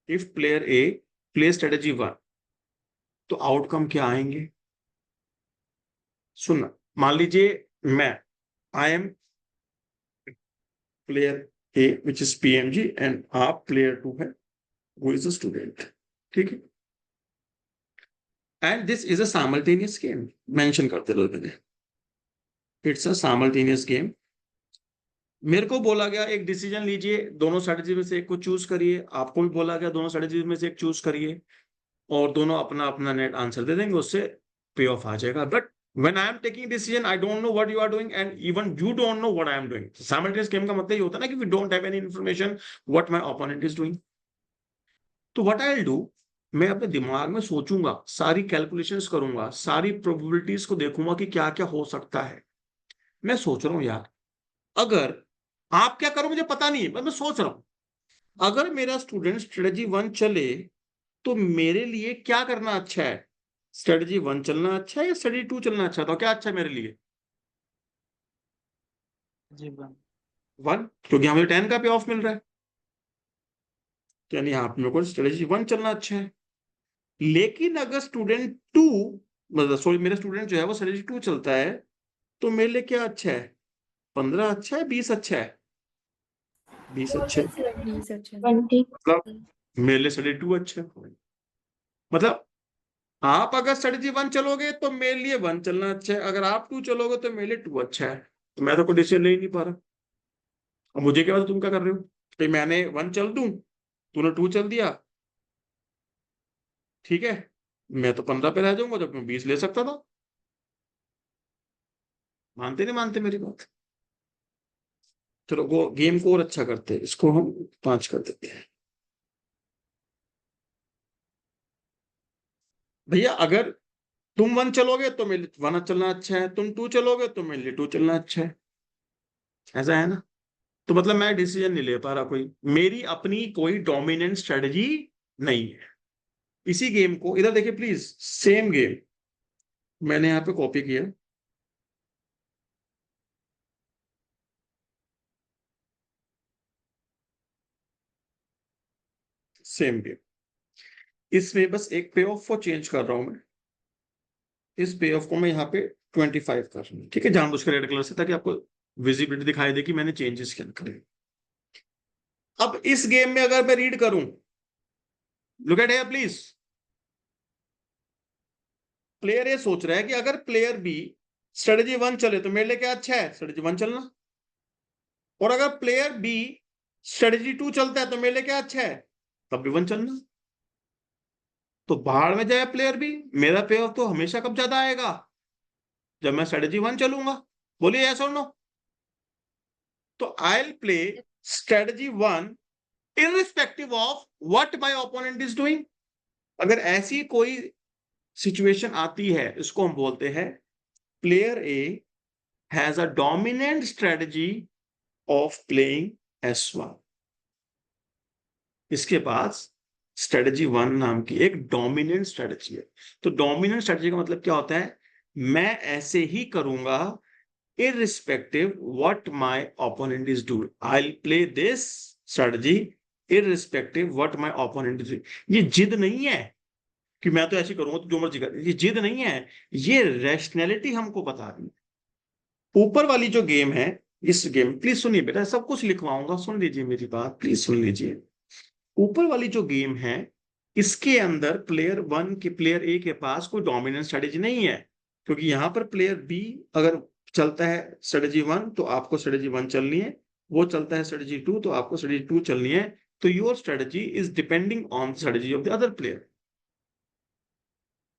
if player A play strategy 1, तो आउटकम क्या आएंगे? सुनना, मान लीजिए मैं I am player A which is PMG and आप प्लेयर 2 है who is a student, ठीक है? And this is a simultaneous game, mention करते लोग मैंने, इट्स अ साइमल्टेनियस गेम। मेरे को बोला गया एक डिसीजन लीजिए, दोनों स्ट्रेटजी में से एक को चूज करिए, आपको भी बोला गया दोनों स्ट्रेटजी में से एक चूज करिए, और दोनों अपना अपना नेट आंसर दे देंगे, उससे पे ऑफ आ जाएगा। But when I am taking decision, I don't know what you are doing, and even you don't know what I am doing. Simultaneous game का मतलब ये होता है ना कि we don't have any information what my opponent is doing. तो what I will do, मैं अपने दिमाग में सोचूंगा, सारी कैलकुलेशंस करूंगा, सारी प्रोबेबिलिटीज को देखूंगा कि क्या क्या हो सकता है। मैं सोच रहा हूं यार, अगर आप क्या करो मुझे पता नहीं है, पर मैं सोच रहा हूं अगर मेरा स्टूडेंट स्ट्रेटजी 1 चले तो मेरे लिए क्या करना अच्छा है? स्ट्रेटजी 1 चलना अच्छा है या स्ट्रेटजी 2 चलना अच्छा है? तो क्या अच्छा है मेरे लिए? जी वन 1, क्योंकि हमें 10 का पे ऑफ मिल रहा है, तो यानी यहाँ पे मेरे को स्ट्रेटजी 1 चलना अच्छा है। लेकिन अगर स्टूडेंट 2, मतलब सॉरी मेरा स्टूडेंट जो है वो स्ट्रेटजी 2 चलता है, तो मेरे लिए क्या अच्छा है? 15 अच्छा है, 20 अच्छा है? 20 अच्छा है। 20 अच्छा है। 20 मतलब मेरे लिए स्टडी 2 अच्छा है। मतलब आप अगर स्ट्रेटजी 1 चलोगे तो मेरे लिए 1 चलना अच्छा है, अगर आप 2 चलोगे तो मेरे लिए 2 अच्छा है। तो मैं तो कोई डिसीजन ले ही नहीं पा रहा। अब मुझे क्या पता तुम क्या कर रहे हो, कि मैंने 1 चल दूं, तूने 2 चल दिया, ठीक है, मैं तो 15 पे रह जाऊंगा जब मैं 20 ले सकता था। मानते नहीं मानते मेरी बात? चलो वो गेम को और अच्छा करते हैं, इसको हम 5 कर देते हैं। भैया अगर तुम 1 चलोगे तो मेरे लिए 1 चलना अच्छा है, तुम 2 चलोगे तो मेरे लिए 2 चलना अच्छा है। ऐसा है ना? तो मतलब मैं डिसीजन नहीं ले पा रहा, कोई मेरी अपनी कोई डोमिनेंट स्ट्रेटजी नहीं है। इसी गेम को इधर देखिए प्लीज, सेम गेम मैंने यहाँ पे कॉपी किया, सेम गेम। इसमें बस एक पे ऑफ को चेंज कर रहा हूं मैं। इस पे ऑफ को मैं यहाँ पे 25 कर रहा हूँ, ठीक है, जानबूझ कर रेड कलर से, ताकि आपको विजिबिलिटी दिखाई दे कि मैंने चेंजेस क्या करे। अब इस गेम में अगर मैं रीड करूं, look at here please, player ए सोच रहा है कि अगर प्लेयर बी स्ट्रेटजी 1 चले तो मेरे लिए क्या अच्छा है? स्ट्रेटजी 1 चलना। और अगर प्लेयर बी स्ट्रेटजी 2 चलता है तो मेरे लिए क्या अच्छा है? तब भी 1 चलना। तो बाहर में जाए प्लेयर बी, मेरा पे ऑफ तो हमेशा कब ज्यादा आएगा? जब मैं स्ट्रेटजी 1 चलूंगा। बोलिए यस और नो। तो I will play strategy 1 irrespective of what my opponent is doing। अगर ऐसी कोई सिचुएशन आती है, इसको हम बोलते हैं player A has a dominant strategy of playing S1। इसके पास स्ट्रेटजी 1 नाम की एक डोमिनेंट स्ट्रेटजी है। तो डोमिनेंट स्ट्रेटजी का मतलब क्या होता है? मैं ऐसे ही करूंगा irrespective what my opponent is doing, I'll play this strategy irrespective what my opponent is doing। ये जिद नहीं है कि मैं तो ऐसे करूंगा तो जो मर्जी कर, ये जिद नहीं है, ये रैशनैलिटी हमको बता रही है। ऊपर वाली जो गेम है, इस गेम, प्लीज सुनिए बेटा, सब कुछ लिखवाऊंगा, सुन लीजिए मेरी बात, प्लीज सुन लीजिए। ऊपर वाली जो गेम है, इसके अंदर प्लेयर ए के पास कोई डोमिनेंट स्ट्रेटेजी नहीं है, क्योंकि यहां पर प्लेयर बी अगर चलता है स्ट्रेटेजी 1 तो आपको स्ट्रेटेजी 1 चलनी है, वो चलता है स्ट्रेटेजी 2 तो आपको स्ट्रेटेजी 2 चलनी है। तो your strategy is depending on strategy of the other player.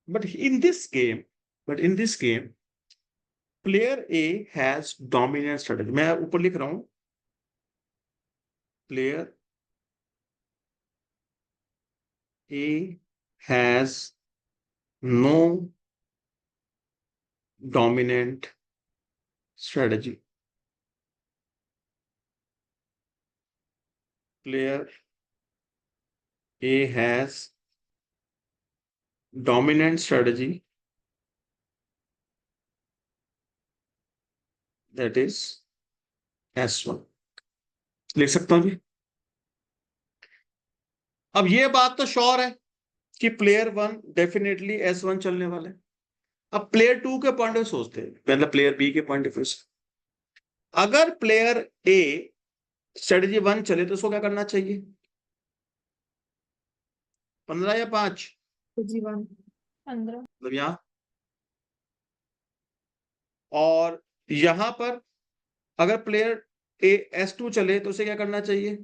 But in this game but in this game player A has dominant strategy. मैं ऊपर लिख रहा हूं, player A has no dominant strategy। Player A has dominant strategy, that is S1। लिख सकता हूं जी। अब ये बात तो श्योर है कि प्लेयर 1 डेफिनेटली S1 चलने वाला है। अब प्लेयर 2 के पॉइंट ऑफ सोचते हैं, मतलब प्लेयर बी के पॉइंट ऑफ व्यू से, अगर प्लेयर ए स्ट्रेटजी 1 चले तो उसको क्या करना चाहिए? 15 या 5? जीवन 15। मतलब यहां, और यहां पर अगर प्लेयर ए S2 चले तो उसे क्या करना चाहिए?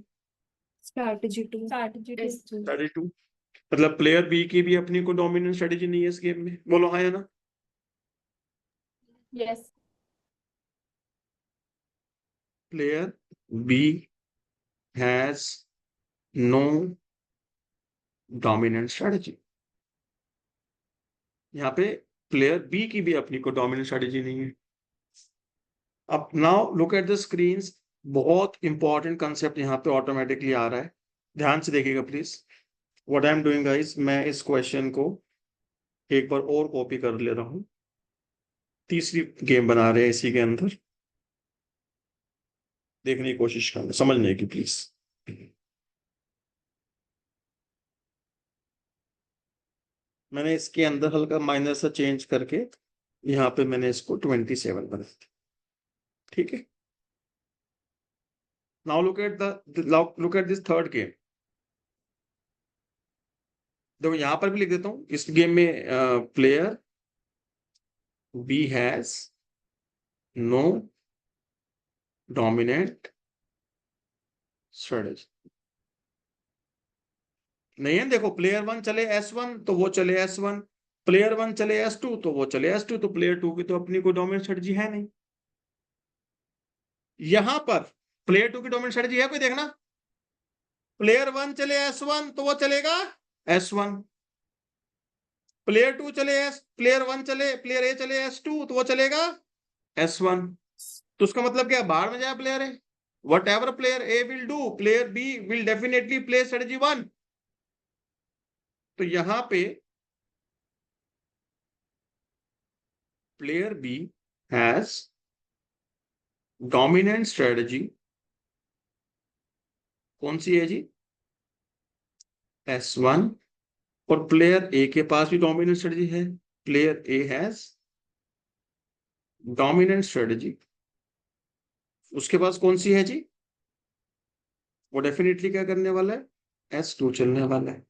स्ट्रैटेजी 2। स्ट्रेटजी 2। मतलब प्लेयर बी की भी अपनी कोई डोमिनेंट स्ट्रेटजी नहीं है इस गेम में, बोलो हाँ या ना? Yes. Player B has no dominant strategy. यहाँ पे प्लेयर बी की भी अपनी को डोमिनेंट स्ट्रेटजी नहीं है। अब now look at the screens, बहुत इंपॉर्टेंट कंसेप्ट यहाँ पे ऑटोमेटिकली आ रहा है, ध्यान से देखिएगा please. What I am doing guys, मैं इस क्वेश्चन को एक बार और कॉपी कर ले रहा हूँ, तीसरी गेम बना रहे हैं इसी के अंदर, देखने की कोशिश करना, समझने की प्लीज। मैंने इसके अंदर हल्का माइनर सा चेंज करके यहाँ पे मैंने इसको 27 बना दिया, ठीक है। Now look at this third game. देखो यहां पर भी लिख देता हूं, इस गेम में player B has no dominant strategy. नहीं है, देखो प्लेयर वन चले S1 तो वो चले S1, प्लेयर वन चले S2 तो वो चले S2, तो प्लेयर टू की तो अपनी कोई डोमिनेंट स्ट्रेटजी है नहीं। यहां पर प्लेयर टू की डोमिनेंट स्ट्रेटजी है कोई, देखना। प्लेयर वन चले S1 तो वो चलेगा S1, प्लेयर टू चले प्लेयर वन चले, प्लेयर ए चले S2 तो वो चलेगा S1। तो उसका मतलब क्या, बाहर में जाए player A, whatever player A will do, player B will definitely play strategy 1। तो यहां पे player B has dominant strategy, कौन सी है जी, S1, और प्लेयर ए के पास भी डोमिनेंट स्ट्रेटजी है, player A has dominant strategy. उसके पास कौन सी है जी, वो डेफिनेटली क्या करने वाला है, S2 चलने वाला है।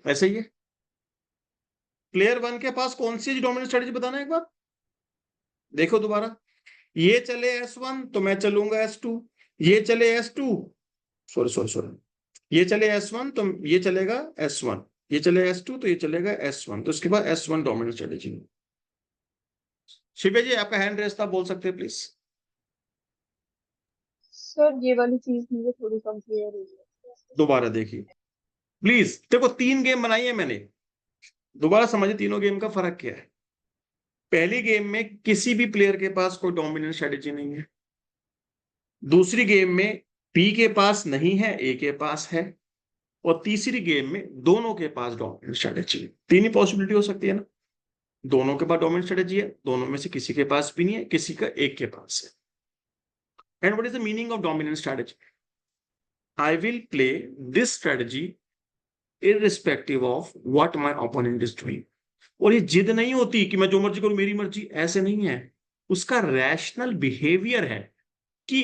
ऐसे ही है, प्लेयर वन के पास कौन सी डोमिनेंट स्ट्रेटजी बताना एक बार, देखो दोबारा। ये चले S1 तो मैं चलूंगा S2, ये चले S2, सॉरी ये चले S1 तो ये चलेगा S1, ये चले S2 तो ये चलेगा S1, तो उसके बाद S1 डोमिनेंट स्ट्रेटजी। शिवे जी आपका हैंड रेस था, बोल सकते हैं प्लीज। सर ये वाली चीज मुझे थोड़ी कम क्लियर हुई है। दोबारा देखिए प्लीज, देखो 3 गेम बनाई है मैंने, दोबारा समझिए तीनों गेम का फर्क क्या है। पहली गेम में किसी भी प्लेयर के पास कोई डोमिनेंट स्ट्रेटजी नहीं है, दूसरी गेम में बी के पास नहीं है, ए के पास है, और तीसरी गेम में दोनों के पास डोमिनेंट स्ट्रेटजी है। तीन ही पॉसिबिलिटी हो सकती है ना, दोनों के पास डोमिनेंट स्ट्रेटजी है, दोनों में से किसी के पास भी नहीं है, किसी का एक के पास है। And what is the meaning of dominant strategy, I will play this strategy irrespective of what my opponent is doing। और ये जिद नहीं होती कि मैं जो मर्जी करूं मेरी मर्जी, ऐसे नहीं है। उसका रैशनल बिहेवियर है कि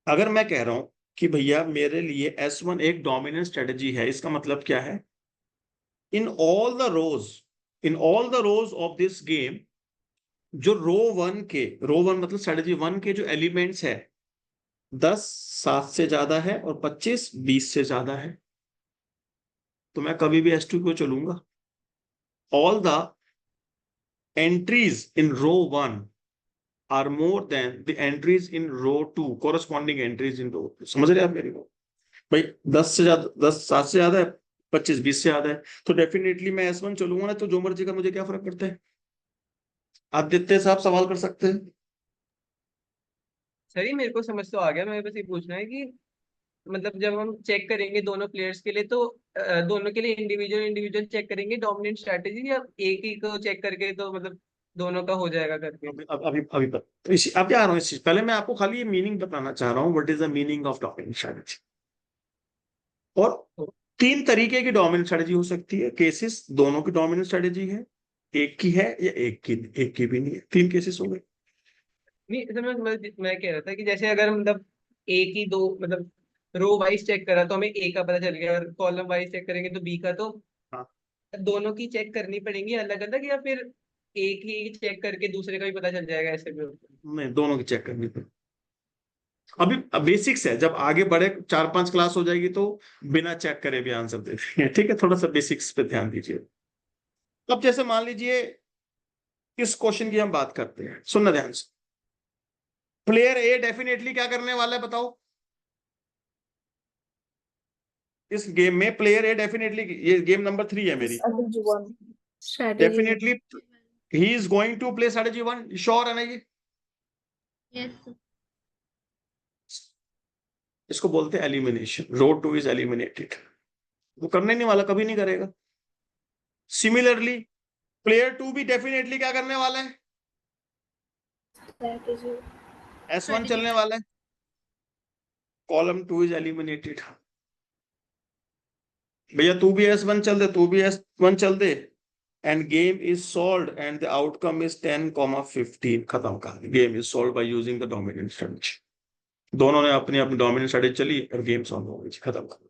अगर मैं कह रहा हूं कि भैया मेरे लिए S1 एक डोमिनेंट स्ट्रेटजी है, इसका मतलब क्या है, in all the rose of this game, जो रो वन मतलब स्ट्रेटजी 1 के जो एलिमेंट्स है, 10 7 से ज्यादा है और 25 20 से ज्यादा है, तो मैं कभी भी S2 को चलूंगा। All the entries in row 1 are more than the entries in row 2, corresponding entries in row 2। समझ रहे आप मेरी को भाई, 10 से ज्यादा, 10 7 से ज्यादा है, 25 20 से ज्यादा है, तो डेफिनेटली मैं S1 चलूंगा ना, तो जो मर्जी का मुझे क्या फर्क पड़ता है। आदित्य साहब सवाल कर सकते हैं। सर ये मेरे को समझ तो आ गया, मेरे बस ये पूछना है कि मतलब जब हम चेक करेंगे दोनों प्लेयर्स के लिए, तो दोनों के लिए इंडिविजुअल इंडिविजुअल चेक करेंगे डोमिनेंट स्ट्रैटेजी, या एक ही को चेक करके तो मतलब दोनों का हो जाएगा करके। अभी तो इसी अभी आ रहा हूँ इस चीज, पहले मैं आपको खाली ये मीनिंग बताना चाह रहा हूँ, what is the meaning of dominant strategy. और 3 तरीके की डोमिनेंट स्ट्रैटेजी हो सकती है, केसेस दोनों की डोमिनेंट स्ट्रैटेजी है, एक की है या एक की भी नहीं है, 3 केसेस हो गए। नहीं सर, मैं कह रहा था कि जैसे अगर मतलब एक ही दो मतलब रो वाइज चेक करा तो हमें ए का पता चल गया, और कॉलम वाइज चेक करेंगे तो बी का, तो हाँ, दोनों की चेक करनी पड़ेंगी अलग अलग, या फिर एक ही चेक करके दूसरे का भी पता चल जाएगा, ऐसे भी होता है? नहीं, दोनों की चेक करनी पड़ेगी। अभी बेसिक्स है, जब आगे बढ़े 4 5 क्लास हो जाएगी तो बिना चेक करे भी आंसर दे देंगे, ठीक है, थोड़ा सा बेसिक्स पे ध्यान दीजिए। अब जैसे मान लीजिए इस क्वेश्चन की हम बात करते हैं, सुनना ध्यान से। प्लेयर ए डेफिनेटली क्या करने वाला है बताओ, इस गेम में प्लेयर ए डेफिनेटली, ये गेम नंबर 3 है मेरी, strategy 1. Strategy definitely he is going to play strategy 1, sure है ना ये? Yes. इसको बोलते हैं elimination, row two is eliminated, वो करने नहीं वाला, कभी नहीं करेगा। सिमिलरली प्लेयर 2 भी डेफिनेटली क्या करने वाला है, स्ट्रैटेजी S1 चलने वाला है, कॉलम 2 इज एलिमिनेटेड। भैया तू भी S1 चल दे, तू भी S1 चल दे, and game is solved and the outcome is 10,15, खत्म का, game is solved by using the dominant strategy. दोनों ने अपनी अपनी डोमिनेंट स्ट्रेटजी चली और गेम सॉल्व हो गई, खत्म कर।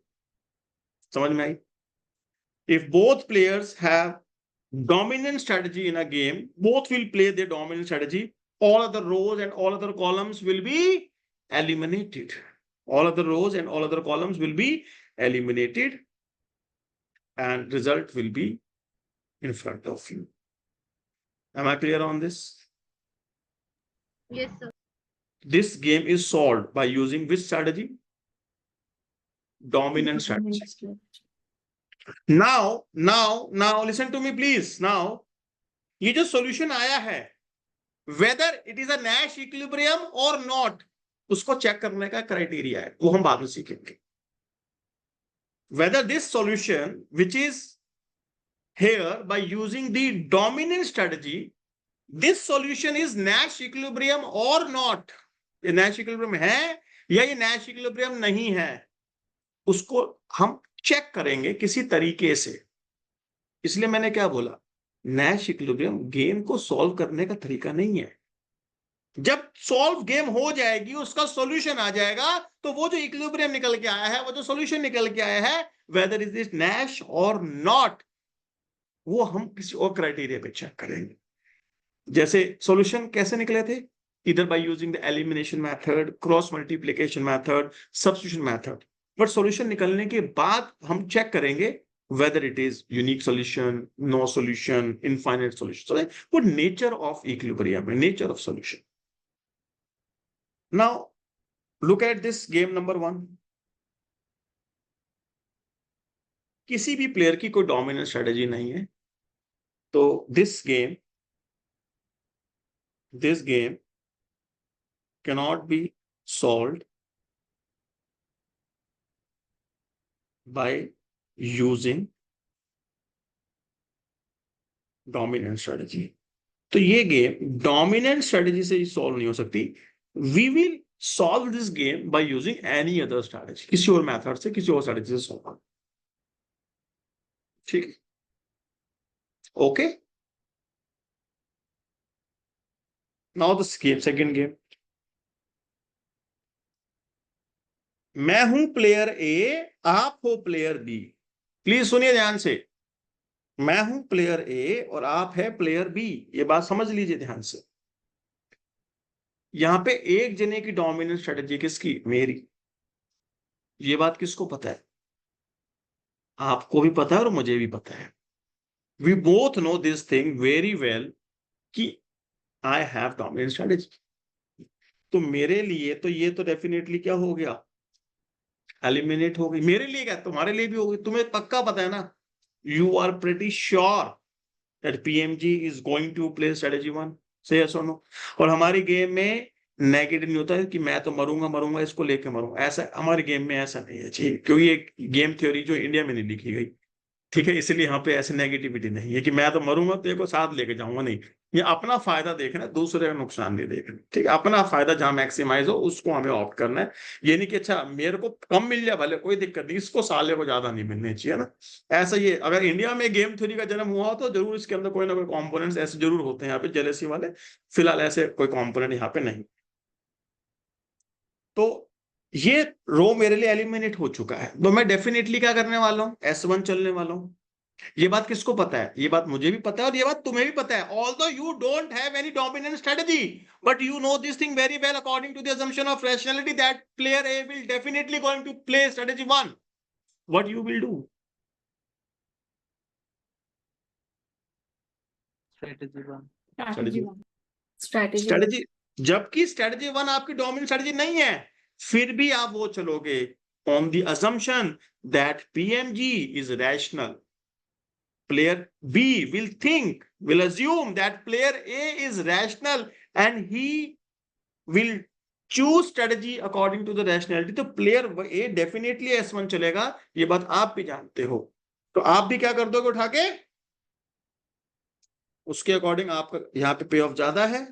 समझ में आई? If both players have dominant strategy in a game, both will play their dominant strategy, all other rows and all other columns will be eliminated, all other rows and all other columns will be eliminated, and result will be in front of you. Am I clear on this? Yes, sir. This game is solved by using which strategy? Dominant strategy. Now listen to me please. Now ये जो solution आया है, whether it is a Nash equilibrium or not, उसको check करने का criteria है, वो हम बाद में सीखेंगे। Whether this solution which is here by using the dominant strategy, this solution is Nash equilibrium or not, ये Nash equilibrium है या ये Nash equilibrium नहीं है, उसको हम चेक करेंगे किसी तरीके से। इसलिए मैंने क्या बोला, नैश इक्विलिब्रियम गेम को सॉल्व करने का तरीका नहीं है। जब सॉल्व गेम हो जाएगी, उसका सॉल्यूशन आ जाएगा, तो वो जो इक्विलिब्रियम निकल के आया है, वो जो सॉल्यूशन निकल के आया है, वेदर इज दिस नैश और नॉट, वो हम किसी और क्राइटेरिया पे चेक करेंगे। जैसे सॉल्यूशन कैसे निकले थे, इधर bye using the elimination method, cross multiplication method, substitution method, but solution निकलने के बाद हम चेक करेंगे whether it is unique solution, no solution, infinite solution. So what nature of equilibrium and nature of solution. Now look at this game number 1. किसी भी player की कोई dominant strategy नहीं है, तो this game cannot be solved by using dominant strategy. तो ये game dominant strategy से ही सॉल्व नहीं हो सकती। We will solve this game by using any other strategy, किसी और मेथड से, किसी और स्ट्रेटजी से सॉल्व। ठीक, okay. Now this game, second game, मैं हूं प्लेयर ए, आप हो प्लेयर बी। प्लीज सुनिए ध्यान से, मैं हूं प्लेयर ए और आप है प्लेयर बी, ये बात समझ लीजिए ध्यान से। यहां पे एक जने की डोमिनेंट स्ट्रेटजी किसकी, मेरी। ये बात किसको पता है, आपको भी पता है और मुझे भी पता है। We both know this thing very well कि आई हैव डोमिनेंट स्ट्रेटजी। तो मेरे लिए तो ये तो डेफिनेटली क्या हो गया, एलिमिनेट हो गई। मेरे लिए क्या, तुम्हारे लिए भी होगी, तुम्हें पक्का पता है ना, you are pretty sure that PMG is going to play strategy 1, say yes और नो। और हमारी गेम में नेगेटिव नहीं होता है कि मैं तो मरूंगा इसको लेके मरूंगा, ऐसा हमारे गेम में ऐसा नहीं है जी, क्योंकि एक गेम थ्योरी जो इंडिया में नहीं लिखी गई, ठीक है, इसलिए यहाँ पे ऐसे नेगेटिविटी नहीं है कि मैं तो मरूंगा तो को साथ लेके जाऊंगा, नहीं। ये अपना फायदा देखना, दूसरे का नुकसान नहीं देखना, ठीक है। अपना फायदा जहां मैक्सिमाइज हो उसको हमें ऑप्ट करना है। ये नहीं कि अच्छा मेरे को कम मिल जाए भले, कोई दिक्कत नहीं, इसको साले को ज्यादा नहीं मिलने चाहिए ना, ऐसा। ये अगर इंडिया में गेम थ्योरी का जन्म हुआ हो तो जरूर इसके अंदर कोई ना कोई कॉम्पोनेंट्स ऐसे जरूर होते हैं यहाँ पे जेलेसी वाले। फिलहाल ऐसे कोई कॉम्पोनेंट यहाँ पे नहीं। तो ये रो मेरे लिए एलिमिनेट हो चुका है, तो मैं डेफिनेटली क्या करने वाला हूँ, S1 चलने वाला हूँ। ये बात किसको पता है, ये बात मुझे भी पता है और ये बात तुम्हें भी पता है। Although you don't have any dominant strategy, but you know this thing very well according to the assumption of rationality that player A will definitely going to play strategy 1. What you will do? Strategy 1। Strategy, जबकि strategy 1 आपकी dominant strategy नहीं है, फिर भी आप वो चलोगे on the assumption that PMG is rational, player B will assume that player A is rational and he will choose strategy according to the rationality. तो प्लेयर A डेफिनेटली S1 चलेगा, ये बात आप भी जानते हो। तो आप भी क्या कर दोगे उठा के, उसके अकॉर्डिंग आपका यहाँ पे पे ऑफ ज्यादा है,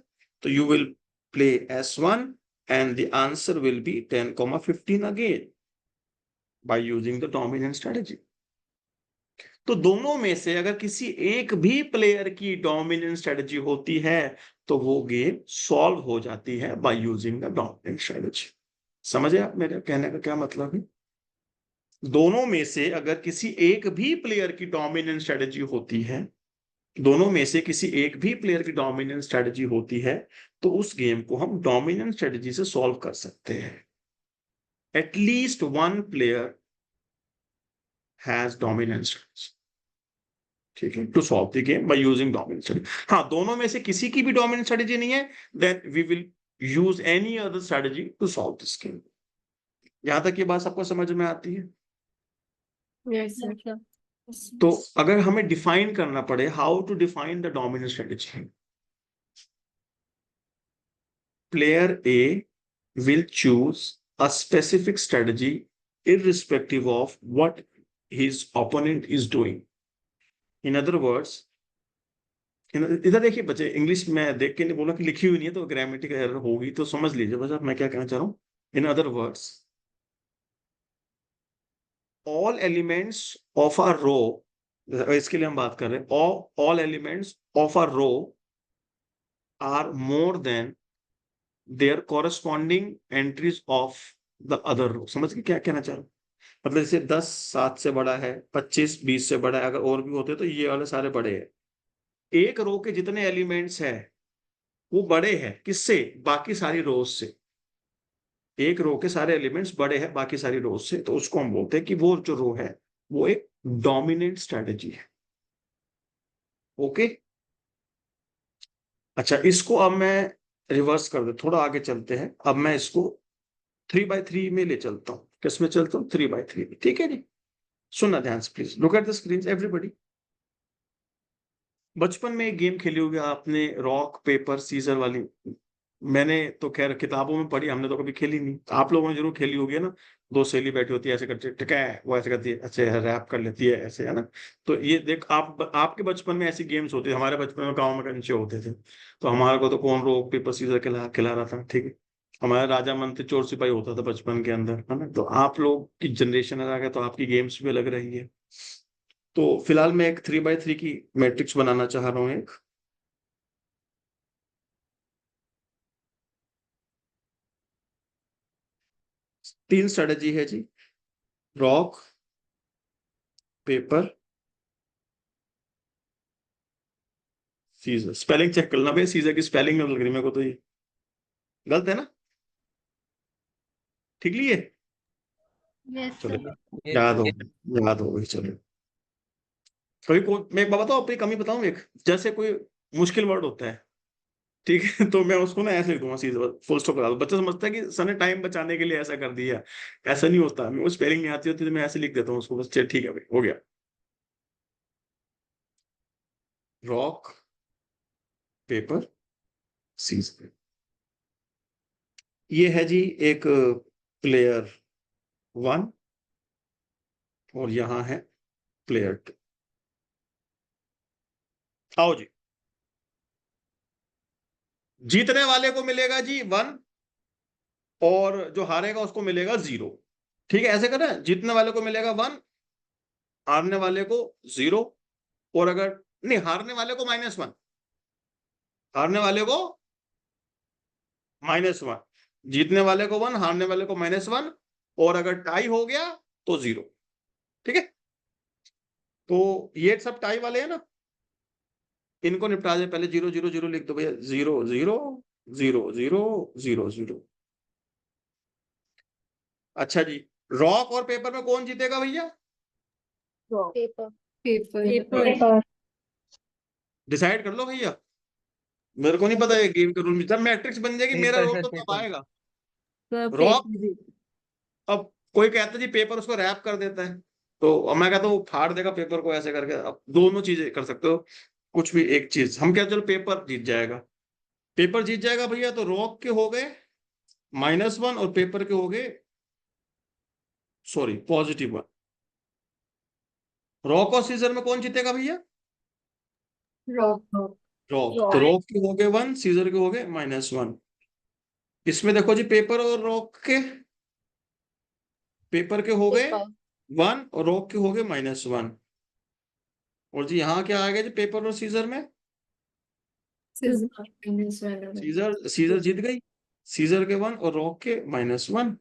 तो you will play S1 and the answer will be 10,15 again by using the dominant strategy. तो दोनों में से अगर किसी एक भी प्लेयर की डोमिनेंट स्ट्रेटजी होती है तो वो गेम सॉल्व हो जाती है bye using the dominant strategy. समझे आप मेरे कहने का क्या मतलब है? दोनों में से अगर किसी एक भी प्लेयर की डोमिनेंट स्ट्रेटजी होती है, दोनों में से किसी एक भी प्लेयर की डोमिनेंट स्ट्रेटजी होती है तो उस गेम को हम डोमिनेंट स्ट्रेटजी से सॉल्व कर सकते हैं। At least one player has dominant strategy, ठीक है, to solve the game by using dominant strategy. हाँ, दोनों में से किसी की भी डोमिनेंट स्ट्रेटजी नहीं है, then we will use any other strategy to solve this game. यहां तक ये बात सबको समझ में आती है? Yes, sir. तो अगर हमें डिफाइन करना पड़े, how to define the dominant strategy, player A will choose a specific strategy irrespective of what his opponent is doing. In other words, इधर देखिए बच्चे, इंग्लिश में देख के नहीं बोला कि लिखी हुई नहीं है तो ग्रामेटिकल एरर होगी, तो समझ लीजिए बस मैं क्या कहना चाह रहा हूं। In other words, all elements of a row, इसके लिए हम बात कर रहे हैं, all elements of a row are more than their corresponding entries of the other row. समझ के क्या कहना चाह रहा हूं? मतलब जैसे 10 7 से बड़ा है, 25 20 से बड़ा है, अगर और भी होते तो ये वाले सारे बड़े हैं। एक रो के जितने एलिमेंट्स हैं वो बड़े हैं किससे? बाकी सारी रोज से। एक रो के सारे एलिमेंट्स बड़े हैं बाकी सारी रोज से, तो उसको हम बोलते हैं कि वो जो रो है वो एक डोमिनेंट स्ट्रेटजी है। ओके, अच्छा, इसको अब मैं रिवर्स कर दे, थोड़ा आगे चलते हैं। अब मैं इसको 3x3 में ले चलता हूं। किस में चलता हूं? 3x3 में। ठीक है जी, सुनना ध्यान से please, look at the screen everybody. बचपन में एक गेम खेली होगी आपने, रॉक पेपर सीजर वाली। मैंने तो खैर किताबों में पढ़ी, हमने तो कभी खेली नहीं। आप लोगों ने जरूर खेली होगी ना। दो सहेली बैठी होती है, ऐसे करती है, ठीक है, वो ऐसे करती है, अच्छे रैप कर लेती है, ऐसे, है ना। तो ये देख, आपके बचपन में ऐसी गेम्स होती है, हमारे बचपन में गाँव में कंचे होते थे। तो हमारे को तो कौन रॉक पेपर सीजर खिला रहा था, ठीक है। हमारा राजा मंत्री चोर सिपाही होता था बचपन के अंदर, है ना। तो आप लोग की जनरेशन आ गया तो आपकी गेम्स भी अलग रही है। तो फिलहाल मैं एक 3x3 की मैट्रिक्स बनाना चाह रहा हूँ एक। तीन स्ट्रेटजी है जी, rock paper scissor. Spelling check करना भाई, सीजर की स्पेलिंग में लग रही मेरे को, तो ये गलत है ना? ठीक लिए? Yes, चलो, sir. याद हो गई, चलो। कभी मैं एक बात बताऊं, अपनी कमी बताऊं एक, जैसे कोई मुश्किल वर्ड होता है, ठीक है, तो मैं उसको ना ऐसे लिख दूंगा, सीधे फुल स्टॉप लगा दूं। बच्चा समझता है कि सर ने टाइम बचाने के लिए ऐसा कर दिया। ऐसा नहीं होता, मैं स्पेलिंग नहीं आती होती तो मैं ऐसे लिख देता हूँ उसको, बस चल ठीक है भाई, हो गया। रॉक पेपर सीजर, ये है जी एक प्लेयर 1 और यहां है प्लेयर 2। आओ जी, जीतने वाले को मिलेगा जी 1 और जो हारेगा उसको मिलेगा 0। ठीक है, ऐसे करना है, जीतने वाले को मिलेगा 1, हारने वाले को 0, और अगर नहीं, हारने वाले को -1, हारने वाले को -1, जीतने वाले को 1, हारने वाले को -1, और अगर टाई हो गया तो 0। ठीक है, तो ये सब टाई वाले हैं ना, इनको निपटा दे पहले। 0 0 0 लिख दो भैया, 0 0 0 0 0 0। अच्छा जी, रॉक और पेपर में कौन जीतेगा भैया? Paper Paper. पेपर डिसाइड कर लो भैया, मेरे को नहीं पता ये गेम के रूल में। जब मैट्रिक्स बन जाएगी मेरा पेपर रोल सर, तो तब पेपर। आएगा। रॉक, अब कोई कहता है जी पेपर उसको रैप कर देता है, तो अब मैं कहता हूँ वो फाड़ देगा पेपर को ऐसे करके। अब दोनों चीजें कर सकते हो, कुछ भी एक चीज हम क्या, चलो पेपर जीत जाएगा। पेपर जीत जाएगा भैया, तो रॉक के हो गए -1 और पेपर के हो गए, सॉरी, +1। रॉक और सीजर में कौन जीतेगा भैया? रॉक। रॉक। तो Rock. रॉक के हो गए 1, सीजर के हो गए -1। इसमें देखो जी पेपर और रॉक के, पेपर के हो गए Paper. 1 और रॉक के हो गए -1। और जी यहाँ क्या आ गया जी पेपर और सीजर में? सीजर, सीजर जीत गई, सीजर के 1 और रॉक के -1।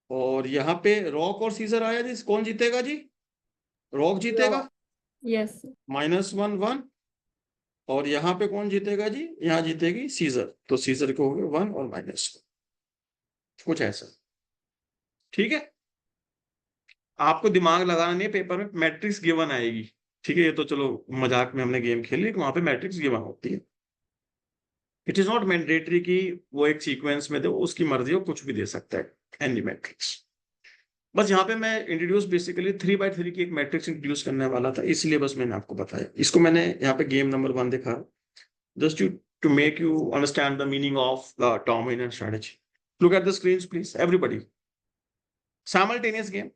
और यहाँ पे रॉक और सीजर आया जी, कौन जीतेगा जी? रॉक जीतेगा, यस। -1 और यहाँ पे कौन जीतेगा जी? यहाँ जीतेगी सीजर, तो सीजर के हो गए 1 और -1, कुछ ऐसा। ठीक है, आपको दिमाग लगाना नहीं है, पेपर में मैट्रिक्स गिवन आएगी। ठीक है, ये तो चलो मजाक में हमने गेम खेली, वहां पे मैट्रिक्स गिवन होती है। इट इज नॉट मैंडेटरी कि वो एक सीक्वेंस में दे, उसकी मर्जी हो कुछ भी दे सकता है, एनी मैट्रिक्स। बस यहाँ पे मैं इंट्रोड्यूस बेसिकली 3x3 की एक मैट्रिक्स इंट्रोड्यूस करने वाला था, इसलिए बस मैंने आपको बताया। इसको मैंने यहाँ पे गेम नंबर 1 दिखा, just to make you understand the meaning of the dominant strategy. Look at the screen please everybody. Simultaneous game,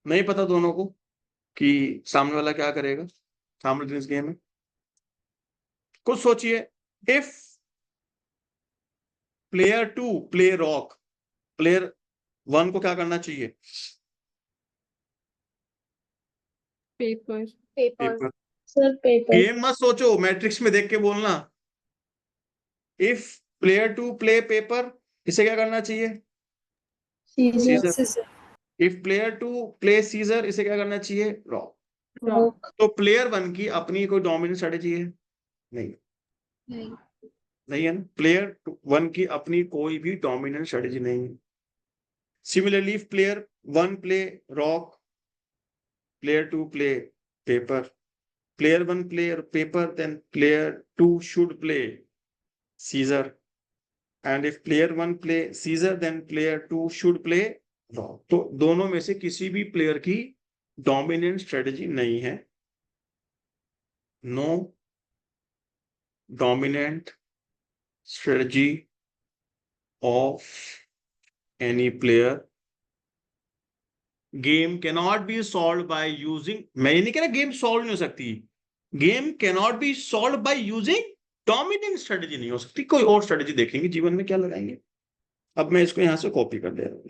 नहीं पता दोनों को कि सामने वाला क्या करेगा। साइमल्टेनियस गेम है, कुछ सोचिए। If player 2 play rock, player 1 को क्या करना चाहिए? Paper. Paper. Paper. Sir, paper. Game मत सोचो, मैट्रिक्स में देख के बोलना। इफ प्लेयर 2 प्ले पेपर, इसे क्या करना चाहिए? Scissor. Scissor. If player 2 play scissor, इसे क्या करना चाहिए? रॉक। Rock. तो प्लेयर 1 की अपनी कोई डोमिनेंट स्ट्रेटजी है? नहीं, नहीं। नहीं है ना। प्लेयर 1 की अपनी कोई भी डोमिनेंट स्ट्रेटजी नहीं है। Similarly if player 1 play rock, player 2 play paper, player 1 play paper, then player 2 should play Caesar, and if player 1 play Caesar, then player 2 should play rock। तो दोनों में से किसी भी प्लेयर की डोमिनेंट स्ट्रेटजी नहीं है। No dominant strategy of any player. Game cannot be solve by using, मैं ये नहीं कह रहा गेम सॉल्व नहीं हो सकती, game cannot be solve by using dominant strategy नहीं हो सकती। कोई और स्ट्रेटजी देखेंगे जीवन में, क्या लगाएंगे। अब मैं इसको यहां से कॉपी कर दे रहा हूं।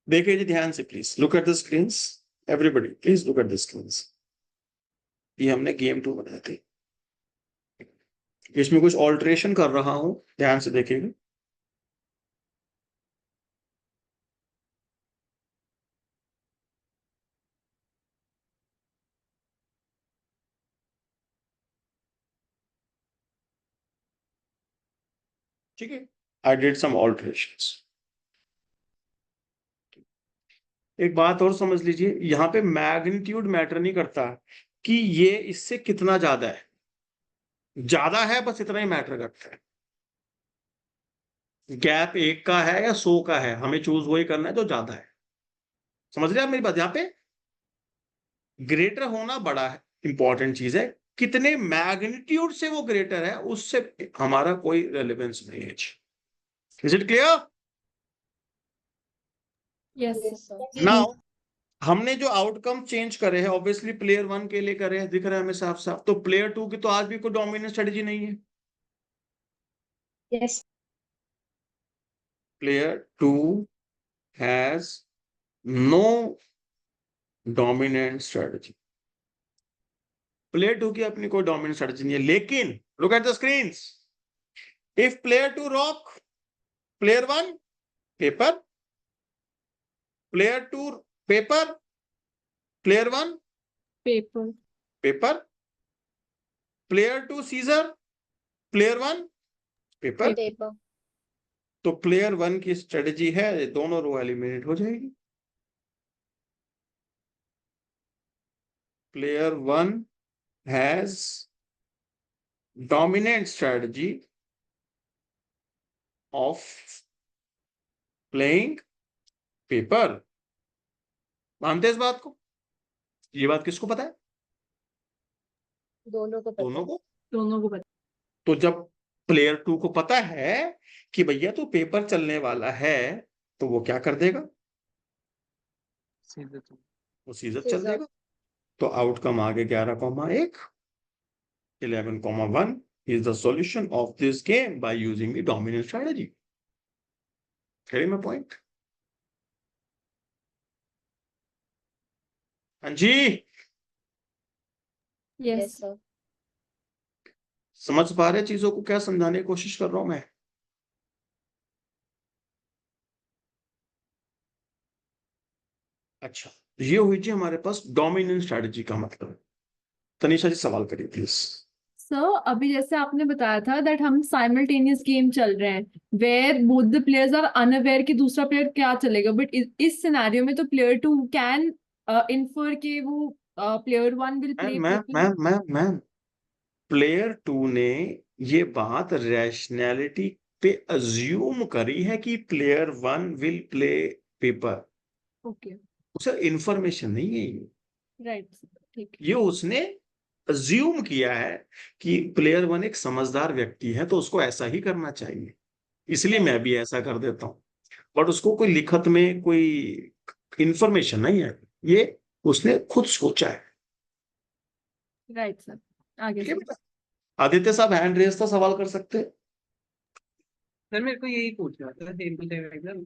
देखिए जी ध्यान से please, look at the screens everybody, please look at the screens. ये हमने गेम 2 बनाए थे, इसमें कुछ ऑल्टरेशन कर रहा हूं, ध्यान से देखिएगा। ठीक है, आई डिड सम ऑल्टरेशंस। एक बात और समझ लीजिए, यहाँ पे मैग्नीट्यूड मैटर नहीं करता कि ये इससे कितना ज्यादा है, ज्यादा है बस इतना ही मैटर करता है। गैप 1 का है या 100 का है, हमें चूज वही करना है जो ज्यादा है। समझ रहे हैं आप मेरी बात? यहाँ पे ग्रेटर होना बड़ा है, इंपॉर्टेंट चीज है, कितने मैग्नीट्यूड से वो ग्रेटर है उससे हमारा कोई रेलेवेंस नहीं है। Is it clear? Yes. Yes, sir. Now हमने जो आउटकम चेंज करे हैं, ऑब्वियसली प्लेयर 1 के लिए करे हैं, दिख रहा है हमें साफ साफ। तो प्लेयर 2 की तो आज भी कोई डोमिनेंट स्ट्रेटजी नहीं है। Yes. Player 2 has no dominant strategy. Player 2 की अपनी कोई डोमिनेंट स्ट्रेटजी नहीं है, लेकिन look at the screens. If player 2 rock, player 1 paper, player 2 paper, player 1 paper. Paper, player 2 scissor, player 1 paper. Paper. तो प्लेयर 1 की स्ट्रेटजी है, दोनों रो एलिमिनेट हो जाएगी। player 1 has dominant strategy of playing paper. मानते हैं इस बात को? ये बात किसको पता है? दोनों को पता दोनों है। को। दोनों को पता। तो जब प्लेयर 2 को पता है कि भैया तो पेपर चलने वाला है, तो वो क्या कर देगा? सीधे तो वो सीजर चल सीजर। देगा। तो आउटकम आ गया 11,1. 11,1 is the solution of this game by using the dominant strategy. Getting my point? हाँ जी, यस यस। सर। समझ पा रहे चीजों को? क्या समझाने की कोशिश कर रहा हूं मैं? अच्छा, ये हुई जी हमारे पास डोमिनेंट स्ट्रेटजी का मतलब। तनीषा जी सवाल करिए प्लीज। सर अभी जैसे आपने बताया था दैट हम साइमल्टेनियस गेम चल रहे हैं where both the players are unaware कि दूसरा प्लेयर क्या चलेगा, बट इस सिनेरियो में तो प्लेयर 2 कैन इन्फर कि वो player 1 will play ma'am player 2 ने ये बात रैशनैलिटी पे अज्यूम करी है कि player 1 will play paper. Okay उसे इंफॉर्मेशन नहीं है ये। राइट ठीक ये उसने अज्यूम किया है कि प्लेयर 1 एक समझदार व्यक्ति है, तो उसको ऐसा ही करना चाहिए, इसलिए मैं भी ऐसा कर देता हूं। बट उसको कोई लिखत में कोई इंफॉर्मेशन नहीं है, ये उसने खुद सोचा है। राइट सर आगे ठीक है सर। बेटा? आदित्य साहब हैंड रेस था, सवाल कर सकते हैं। सर मेरे को यही पूछना था सेम टू सेम एकदम।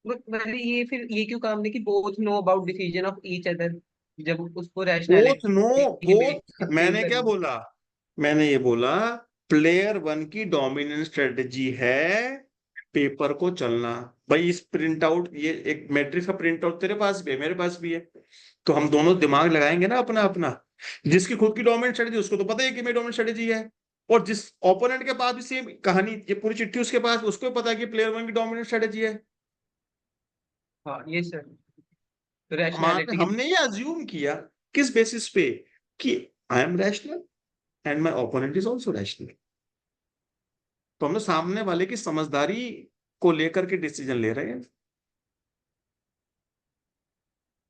बट ये फिर ये क्यों काम नहीं कि both know about decision of each other, जब उसको बोथ रैशनैलिटी नो के बोथ, बेसिस मैंने क्या करनी। बोला? मैंने ये बोला प्लेयर 1 की डोमिनेंट स्ट्रेटजी है पेपर को चलना। भाई इस प्रिंट आउट, ये एक मैट्रिक्स का प्रिंट आउट तेरे पास भी है, मेरे पास भी है, तो हम दोनों दिमाग लगाएंगे ना अपना अपना। जिसकी खुद की डोमिनेंट स्ट्रेटजी उसको तो पता है कि मेरी डोमिनेंट स्ट्रेटजी है, और जिस ओपोनेंट के पास भी सेम कहानी, ये पूरी चिट्ठी उसके पास, उसको पता है कि प्लेयर 1 की डोमिनेंट स्ट्रेटजी है। हाँ ये सर, तो हमारे रैशनैलिटी हमने ये अज्यूम किया किस बेसिस पे कि I M rational and my opponent is also rational. तो हम लोग सामने वाले की समझदारी को लेकर के डिसीजन ले रहे हैं।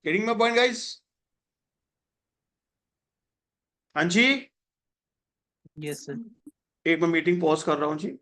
Getting my point guys? हाँ जी, यस सर। एक मैं मीटिंग पॉज कर रहा हूं जी।